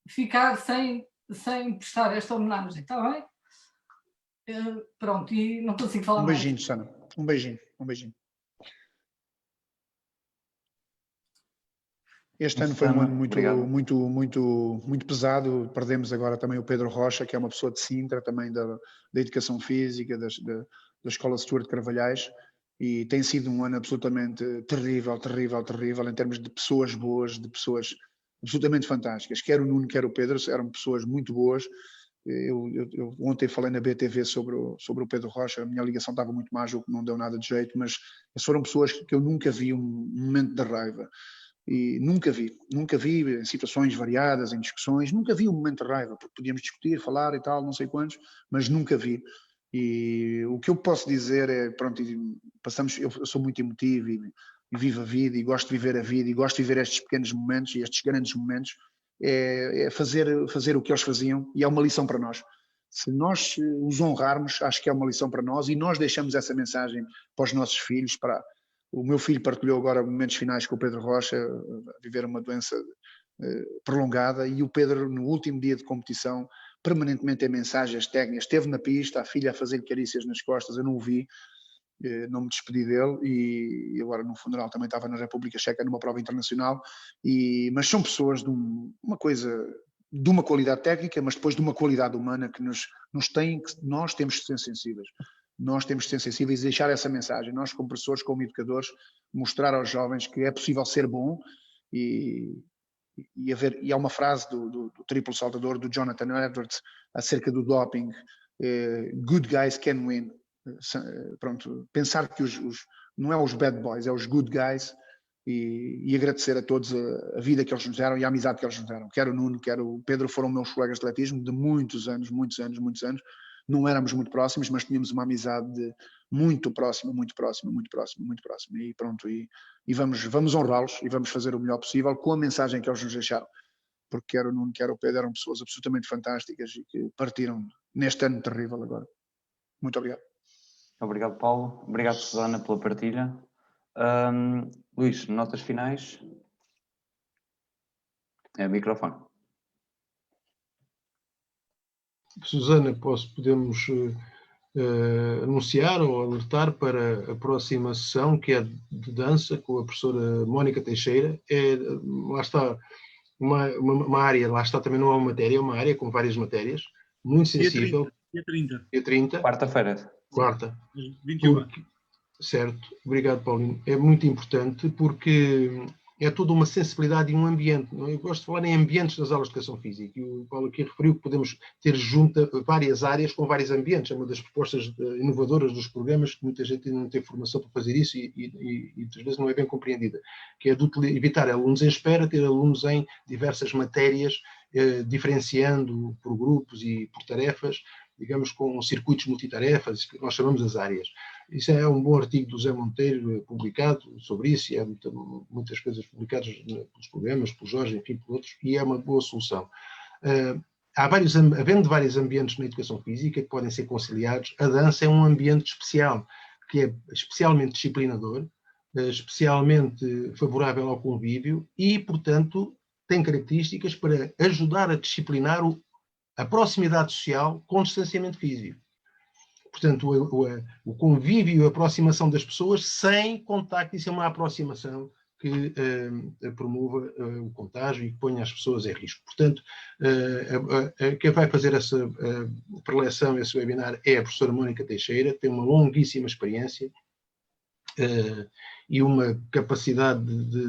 ficar sem prestar esta homenagem, está bem? Pronto, e não consigo falar mais. Um beijinho, Susana. Um beijinho. Este ano foi um ano muito pesado. Perdemos agora também o Pedro Rocha, que é uma pessoa de Sintra, também da educação física, da Escola Stuart Carvalhais, e tem sido um ano absolutamente terrível em termos de pessoas boas, de pessoas absolutamente fantásticas. Quer o Nuno, quer o Pedro, eram pessoas muito boas. Eu ontem falei na BTV sobre o Pedro Rocha, a minha ligação estava muito má, o que não deu nada de jeito, mas foram pessoas que eu nunca vi um momento de raiva. E nunca vi em situações variadas, em discussões, nunca vi um momento de raiva, porque podíamos discutir, falar e tal, não sei quantos, mas nunca vi. E o que eu posso dizer é, pronto, eu sou muito emotivo e vivo a vida e gosto de viver a vida e gosto de viver estes pequenos momentos e estes grandes momentos, é fazer o que eles faziam, e é uma lição para nós. Se nós os honrarmos, acho que é uma lição para nós, e nós deixamos essa mensagem para os nossos filhos. O meu filho partilhou agora momentos finais com o Pedro Rocha, a viver uma doença prolongada, e o Pedro, no último dia de competição, permanentemente em mensagens técnicas, esteve na pista, a filha a fazer-lhe carícias nas costas, eu não o vi, não me despedi dele, e agora no funeral também estava na República Checa numa prova internacional, mas são pessoas de uma qualidade técnica, mas depois de uma qualidade humana que nós temos de ser sensíveis. Nós temos de ser sensíveis e deixar essa mensagem. Nós, como professores, como educadores, mostrar aos jovens que é possível ser bom, e há uma frase do triplo saltador, do Jonathan Edwards, acerca do doping: good guys can win. Pronto, pensar que não é os bad boys, é os good guys, e agradecer a todos a vida que eles nos deram e a amizade que eles nos deram. Quer o Nuno, quer o Pedro, foram meus colegas de atletismo de muitos anos. Não éramos muito próximos, mas tínhamos uma amizade muito próxima. E pronto, e vamos honrá-los e vamos fazer o melhor possível com a mensagem que eles nos deixaram. Porque quer o Nuno, quer o Pedro, eram pessoas absolutamente fantásticas e que partiram neste ano terrível agora. Muito obrigado. Obrigado, Paulo. Obrigado, Susana, pela partilha. Luís, notas finais? É o microfone. Susana, podemos anunciar ou alertar para a próxima sessão, que é de dança, com a professora Mónica Teixeira. Lá está uma área, lá está também não é uma matéria, é uma área com várias matérias, muito sensível. Dia 30. Quarta-feira. Quarta. 21. Certo. Obrigado, Paulinho. É muito importante porque é toda uma sensibilidade e um ambiente. Não? Eu gosto de falar em ambientes nas aulas de educação física, e o Paulo aqui referiu que podemos ter junta várias áreas com vários ambientes. É uma das propostas inovadoras dos programas, que muita gente não tem formação para fazer isso e muitas vezes não é bem compreendida, que é de evitar alunos em espera, ter alunos em diversas matérias, diferenciando por grupos e por tarefas, digamos, com circuitos multitarefas, que nós chamamos as áreas. Isso é um bom artigo do Zé Monteiro, publicado sobre isso, e há muitas coisas publicadas pelos programas, pelo Jorge, enfim, por outros, e é uma boa solução. Havendo vários ambientes na educação física que podem ser conciliados, a dança é um ambiente especial, que é especialmente disciplinador, especialmente favorável ao convívio e, portanto, tem características para ajudar a disciplinar a proximidade social com distanciamento físico. Portanto, o convívio e a aproximação das pessoas sem contacto, isso é uma aproximação que promova o contágio e que ponha as pessoas em risco. Portanto, quem vai fazer essa preleção, esse webinar, é a professora Mónica Teixeira, que tem uma longuíssima experiência e uma capacidade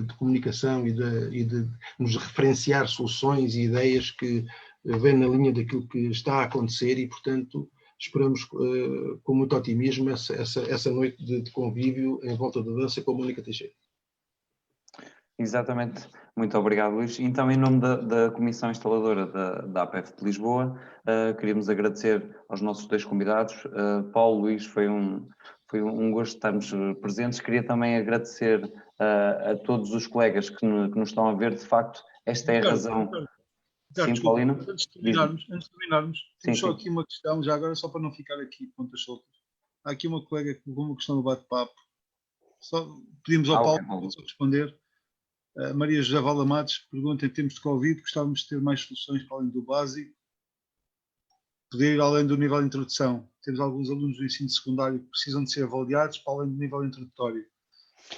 de comunicação e de nos referenciar soluções e ideias que vem na linha daquilo que está a acontecer, e, portanto, esperamos com muito otimismo essa noite de convívio em volta da dança com a Mónica Teixeira. Exatamente. Muito obrigado, Luís. Então, em nome da Comissão Instaladora da APF de Lisboa, queríamos agradecer aos nossos 2 convidados. Paulo, Luís, foi um gosto estarmos presentes. Queria também agradecer a todos os colegas que nos estão a ver. De facto, esta é a razão. Ricardo, Sim, Paulino? antes de terminarmos, temos só Sim. aqui uma questão, já agora só para não ficar aqui pontas soltas. Há aqui uma colega que colocou uma questão no bate-papo. Só pedimos ao Paulo responder. Maria José Vala Matos pergunta: em termos de Covid, gostávamos de ter mais soluções para além do básico, poder ir além do nível de introdução. Temos alguns alunos do ensino secundário que precisam de ser avaliados para além do nível introdutório.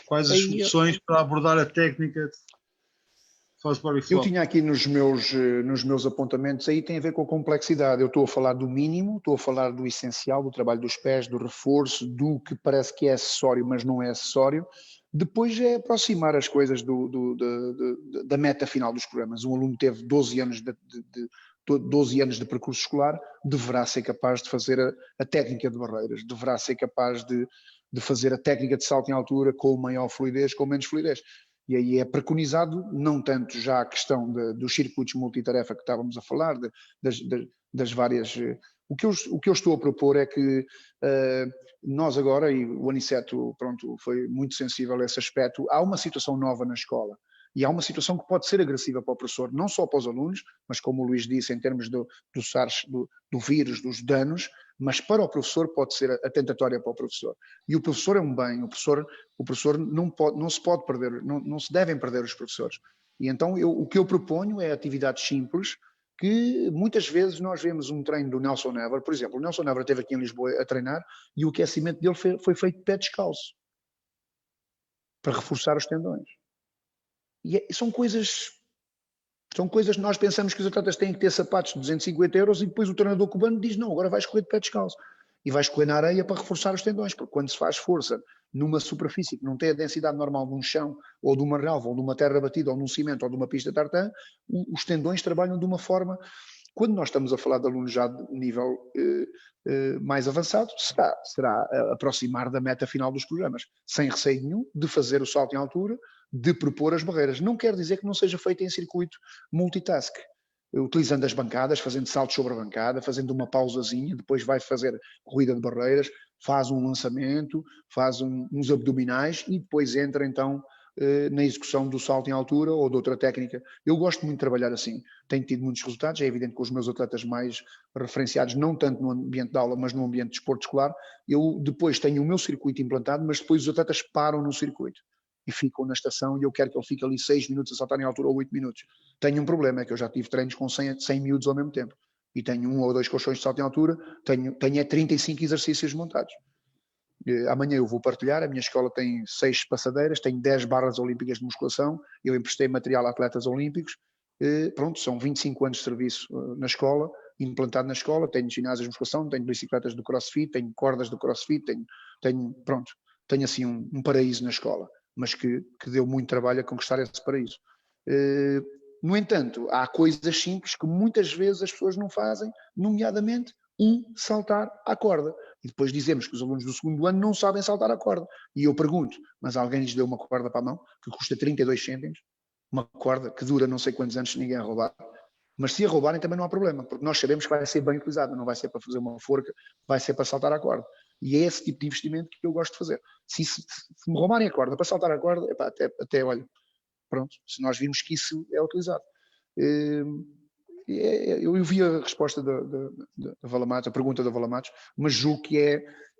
Quais as soluções para abordar a técnica de Fast Body Flow? Eu tinha aqui nos meus apontamentos, aí tem a ver com a complexidade. Eu estou a falar do mínimo, estou a falar do essencial, do trabalho dos pés, do reforço, do que parece que é acessório, mas não é acessório. Depois é aproximar as coisas da meta final dos programas. Um aluno teve 12 anos de percurso escolar, deverá ser capaz de fazer a técnica de barreiras, deverá ser capaz de fazer a técnica de salto em altura com maior fluidez, com menos fluidez. E aí é preconizado, não tanto já a questão dos circuitos multitarefa que estávamos a falar, das várias... O que eu estou a propor é que nós agora, e o Aniceto, pronto, foi muito sensível a esse aspecto, há uma situação nova na escola. E há uma situação que pode ser agressiva para o professor, não só para os alunos, mas como o Luís disse, em termos do SARS, do vírus, dos danos, mas para o professor pode ser atentatória para o professor. E o professor é um bem, o professor não se pode perder, não se devem perder os professores. E então o que eu proponho é atividades simples, que muitas vezes nós vemos um treino do Nelson Never, por exemplo, o Nelson Never esteve aqui em Lisboa a treinar e o aquecimento dele foi feito de pé descalço, para reforçar os tendões. E são coisas que nós pensamos que os atletas têm que ter sapatos de 250 euros e depois o treinador cubano diz não, agora vais correr de pé descalço. E vais correr na areia para reforçar os tendões, porque quando se faz força numa superfície que não tem a densidade normal de um chão, ou de uma relva, ou de uma terra batida, ou de um cimento, ou de uma pista tartan, os tendões trabalham de uma forma... Quando nós estamos a falar de alunos já de nível mais avançado, será aproximar da meta final dos programas, sem receio nenhum de fazer o salto em altura, de propor as barreiras. Não quer dizer que não seja feito em circuito multitask, utilizando as bancadas, fazendo saltos sobre a bancada, fazendo uma pausazinha, depois vai fazer corrida de barreiras, faz um lançamento, faz uns abdominais e depois entra então na execução do salto em altura ou de outra técnica. Eu gosto muito de trabalhar assim, tenho tido muitos resultados, é evidente que os meus atletas mais referenciados, não tanto no ambiente de aula, mas no ambiente de desporto escolar, eu depois tenho o meu circuito implantado, mas depois os atletas param no circuito e ficam na estação e eu quero que ele fique ali 6 minutos a saltar em altura ou 8 minutos. Tenho um problema, é que eu já tive treinos com 100 miúdos ao mesmo tempo e tenho 1 ou 2 colchões de salto em altura, tenho 35 exercícios montados. Amanhã eu vou partilhar, a minha escola tem 6 passadeiras, tem 10 barras olímpicas de musculação, eu emprestei material a atletas olímpicos, pronto, são 25 anos de serviço na escola, implantado na escola, tenho ginásios de musculação, tenho bicicletas do crossfit, tenho cordas do crossfit, tenho assim um paraíso na escola, mas que deu muito trabalho a conquistar esse paraíso. No entanto, há coisas simples que muitas vezes as pessoas não fazem, nomeadamente saltar à corda. E depois dizemos que os alunos do segundo ano não sabem saltar a corda. E eu pergunto, mas alguém lhes deu uma corda para a mão que custa 32 cêntimos? Uma corda que dura não sei quantos anos se ninguém a roubar. Mas se a roubarem também não há problema, porque nós sabemos que vai ser bem utilizada, não vai ser para fazer uma forca, vai ser para saltar a corda. E é esse tipo de investimento que eu gosto de fazer. Se me roubarem a corda para saltar a corda, epá, até olha, pronto, se nós vimos que isso é utilizado. Eu vi a resposta da Valamatos, a pergunta da Valamatos, mas julgo que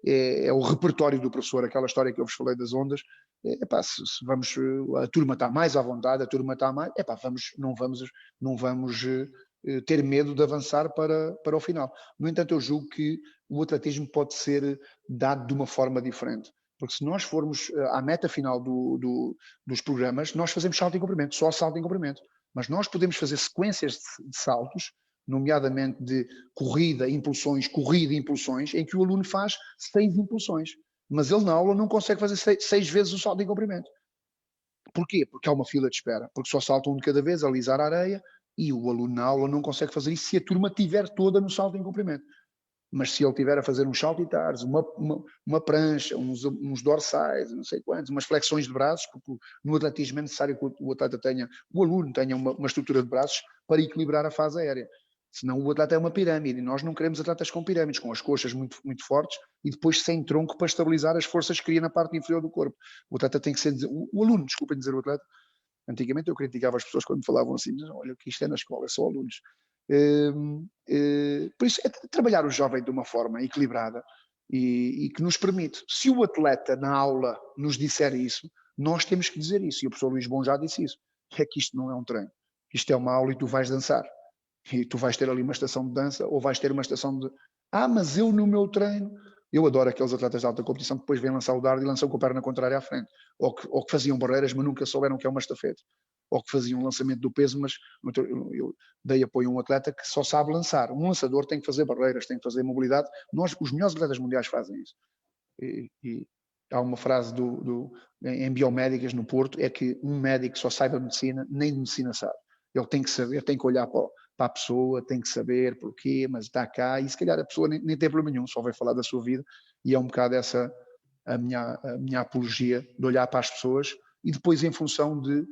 é o repertório do professor, aquela história que eu vos falei das ondas. Se vamos, a turma está mais à vontade, a turma está mais, não vamos ter medo de avançar para o final. No entanto, eu julgo que o atletismo pode ser dado de uma forma diferente. Porque se nós formos à meta final dos programas, nós fazemos salto em comprimento, só salto em comprimento. Mas nós podemos fazer sequências de saltos, nomeadamente de corrida, impulsões, em que o aluno faz 6 impulsões. Mas ele na aula não consegue fazer 6 vezes o salto em comprimento. Porquê? Porque há uma fila de espera. Porque só salta um de cada vez, alisar a areia, e o aluno na aula não consegue fazer isso se a turma estiver toda no salto em comprimento. Mas se ele estiver a fazer uns saltitares, uma prancha, uns dorsais, não sei quantos, umas flexões de braços, porque no atletismo é necessário que o atleta tenha, o aluno tenha uma estrutura de braços para equilibrar a fase aérea. Senão o atleta é uma pirâmide, e nós não queremos atletas com pirâmides, com as coxas muito, muito fortes e depois sem tronco para estabilizar as forças que cria na parte inferior do corpo. O atleta tem que ser, o aluno, desculpem dizer o atleta, antigamente eu criticava as pessoas quando me falavam assim, olha, o que isto é na escola, é só alunos. Por isso é trabalhar o jovem de uma forma equilibrada e que nos permite, se o atleta na aula nos disser isso, nós temos que dizer isso, e o professor Luís Bom já disse isso, é que isto não é um treino, isto é uma aula e tu vais dançar, e tu vais ter ali uma estação de dança, ou vais ter uma estação de, mas eu no meu treino, eu adoro aqueles atletas de alta competição que depois vêm lançar o dardo e lançam com a perna contrária à frente, ou que faziam barreiras mas nunca souberam que é uma estafeta, ou que faziam um lançamento do peso, mas eu dei apoio a um atleta que só sabe lançar. Um lançador tem que fazer barreiras, tem que fazer mobilidade. Os melhores atletas mundiais fazem isso. E há uma frase em biomédicas no Porto, é que um médico só saiba medicina, nem de medicina sabe. Ele tem que saber, tem que olhar para a pessoa, tem que saber porquê, mas está cá, e se calhar a pessoa nem tem problema nenhum, só vai falar da sua vida, e é um bocado essa a minha apologia, de olhar para as pessoas, e depois em função de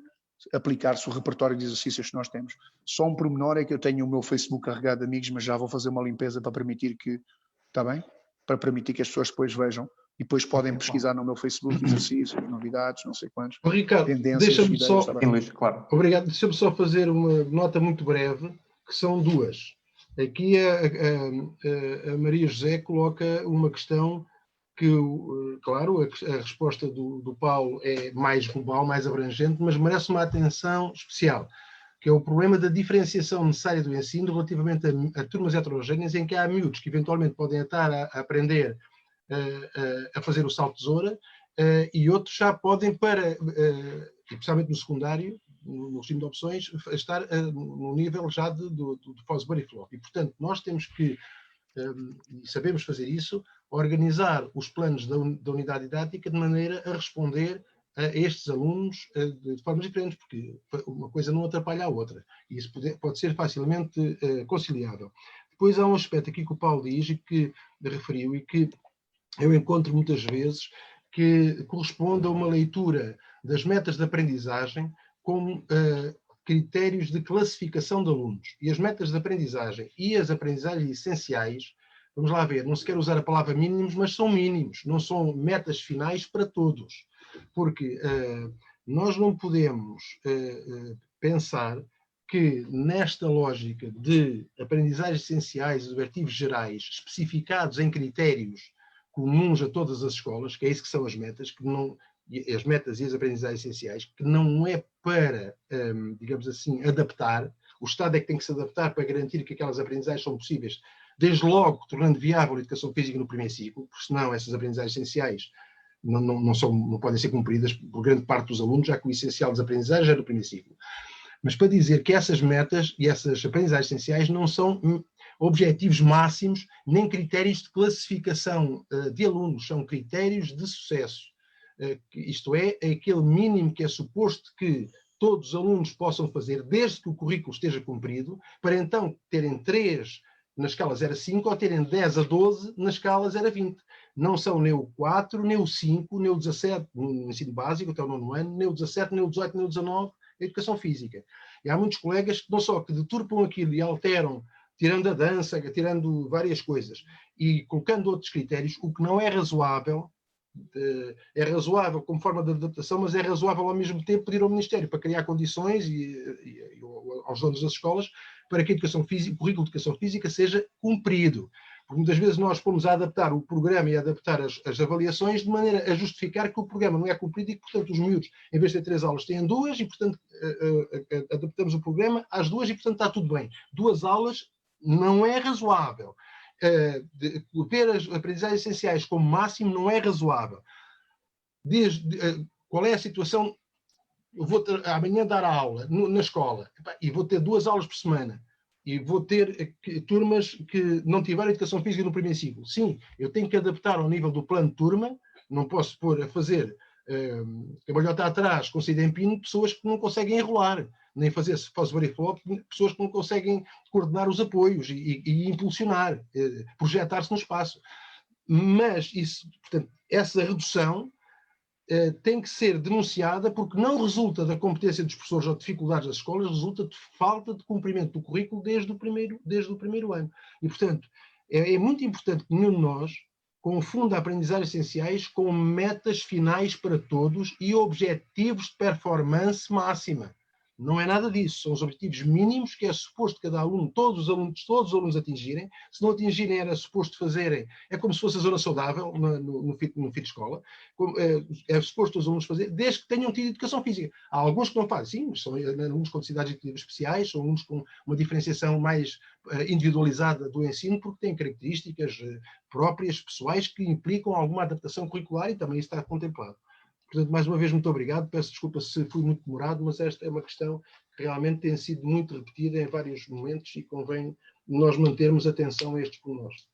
aplicar-se o repertório de exercícios que nós temos. Só um pormenor é que eu tenho o meu Facebook carregado de amigos, mas já vou fazer uma limpeza para permitir que, está bem? Para permitir que as pessoas depois vejam e depois podem pesquisar no meu Facebook exercícios, novidades, não sei quantos. Ricardo, deixa-me só... Claro. Obrigado. Deixa-me só fazer uma nota muito breve, que são duas. Aqui a Maria José coloca uma questão que, claro, a resposta do Paulo é mais global, mais abrangente, mas merece uma atenção especial, que é o problema da diferenciação necessária do ensino relativamente a turmas heterogéneas em que há miúdos que eventualmente podem estar a aprender a fazer o salto de tesoura e outros já podem, especialmente no secundário, no regime de opções, estar no nível já do Fosbury Flop. E, portanto, nós temos que, e sabemos fazer isso, organizar os planos da unidade didática de maneira a responder a estes alunos de formas diferentes, porque uma coisa não atrapalha a outra. E isso pode ser facilmente conciliável. Depois há um aspecto aqui que o Paulo diz e que referiu e que eu encontro muitas vezes, que corresponde a uma leitura das metas de aprendizagem como critérios de classificação de alunos. E as metas de aprendizagem e as aprendizagens essenciais, vamos lá ver, não se quer usar a palavra mínimos, mas são mínimos, não são metas finais para todos. Porque nós não podemos pensar que nesta lógica de aprendizagens essenciais e objetivos gerais especificados em critérios comuns a todas as escolas, que é isso que são as metas, que não, as metas e as aprendizagens essenciais, que não é para, digamos assim, adaptar. O Estado é que tem que se adaptar para garantir que aquelas aprendizagens são possíveis, desde logo tornando viável a educação física no primeiro ciclo, porque senão essas aprendizagens essenciais não podem ser cumpridas por grande parte dos alunos, já que o essencial das aprendizagens é no primeiro ciclo. Mas para dizer que essas metas e essas aprendizagens essenciais não são objetivos máximos, nem critérios de classificação de alunos, são critérios de sucesso. Isto é aquele mínimo que é suposto que todos os alunos possam fazer, desde que o currículo esteja cumprido, para então terem 3 na escala 0 a 5 ou terem 10 a 12 na escala 0 a 20. Não são nem o 4, nem o 5, nem o 17 no ensino básico, até o 9º ano, nem o 17, nem o 18, nem o 19, a educação física. E há muitos colegas que não só que deturpam aquilo e alteram, tirando a dança, tirando várias coisas, e colocando outros critérios, o que não é razoável como forma de adaptação, mas é razoável ao mesmo tempo pedir ao Ministério para criar condições e aos donos das escolas para que a educação física, o currículo de educação física seja cumprido. Porque muitas vezes nós fomos a adaptar o programa e a adaptar as avaliações de maneira a justificar que o programa não é cumprido e que, portanto, os miúdos, em vez de ter 3 aulas, têm 2 e, portanto, adaptamos o programa às 2 e, portanto, está tudo bem. 2 aulas não é razoável. Ter as aprendizagens essenciais como máximo não é razoável. Qual é a situação? Eu vou amanhã dar a aula na escola e vou ter 2 aulas por semana. E vou ter turmas que não tiveram educação física no primeiro ciclo. Sim, eu tenho que adaptar ao nível do plano de turma, não posso pôr a fazer cambalhota atrás com saída em pino, pessoas que não conseguem enrolar, nem fazer body flop, pessoas que não conseguem coordenar os apoios e impulsionar, projetar-se no espaço. Mas isso, portanto, essa redução tem que ser denunciada porque não resulta da competência dos professores ou de dificuldades das escolas, resulta de falta de cumprimento do currículo desde o primeiro ano. E, portanto, é muito importante que nenhum de nós confunda aprendizagens essenciais com metas finais para todos e objetivos de performance máxima. Não é nada disso, são os objetivos mínimos que é suposto cada aluno, todos os alunos atingirem. Se não atingirem, era suposto fazerem, é como se fosse a zona saudável no fit escola, é suposto os alunos fazer, desde que tenham tido educação física. Há alguns que não fazem, sim, são alunos com necessidades educativas especiais, são alunos com uma diferenciação mais individualizada do ensino, porque têm características próprias, pessoais, que implicam alguma adaptação curricular e também isso está contemplado. Portanto, mais uma vez, muito obrigado. Peço desculpa se fui muito demorado, mas esta é uma questão que realmente tem sido muito repetida em vários momentos e convém nós mantermos atenção a estes pormenores.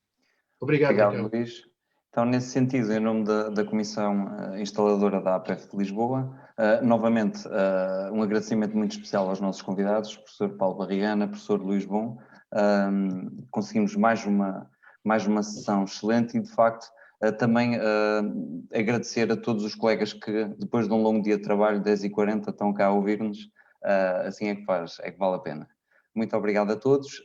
Obrigado, Luís. Então, nesse sentido, em nome da Comissão Instaladora da APF de Lisboa, novamente, um agradecimento muito especial aos nossos convidados, professor Paulo Barrigana, professor Luís Bom. Conseguimos mais uma sessão excelente e, de facto, também agradecer a todos os colegas que, depois de um longo dia de trabalho, 10h40, estão cá a ouvir-nos. Assim é que vale a pena. Muito obrigado a todos.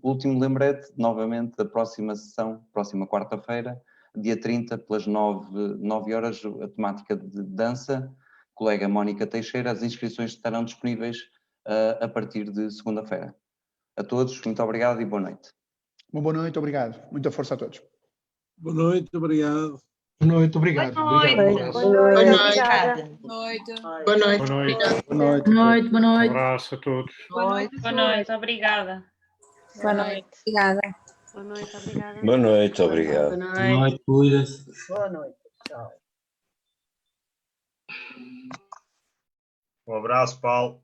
Último lembrete, novamente, da próxima sessão, próxima quarta-feira, dia 30, pelas 9 horas, a temática de dança, colega Mónica Teixeira. As inscrições estarão disponíveis a partir de segunda-feira. A todos, muito obrigado e boa noite. Uma boa noite, obrigado. Muita força a todos. Boa noite, obrigado. Boa noite, obrigado. Boa noite. Boa noite. Boa noite. Um abraço a todos. Boa noite, obrigada. Boa noite. Obrigada. Boa noite, obrigada. Boa noite, obrigado. Boa noite, cuida-se. Boa noite, tchau. Um abraço, Paulo.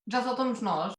Já só estamos nós.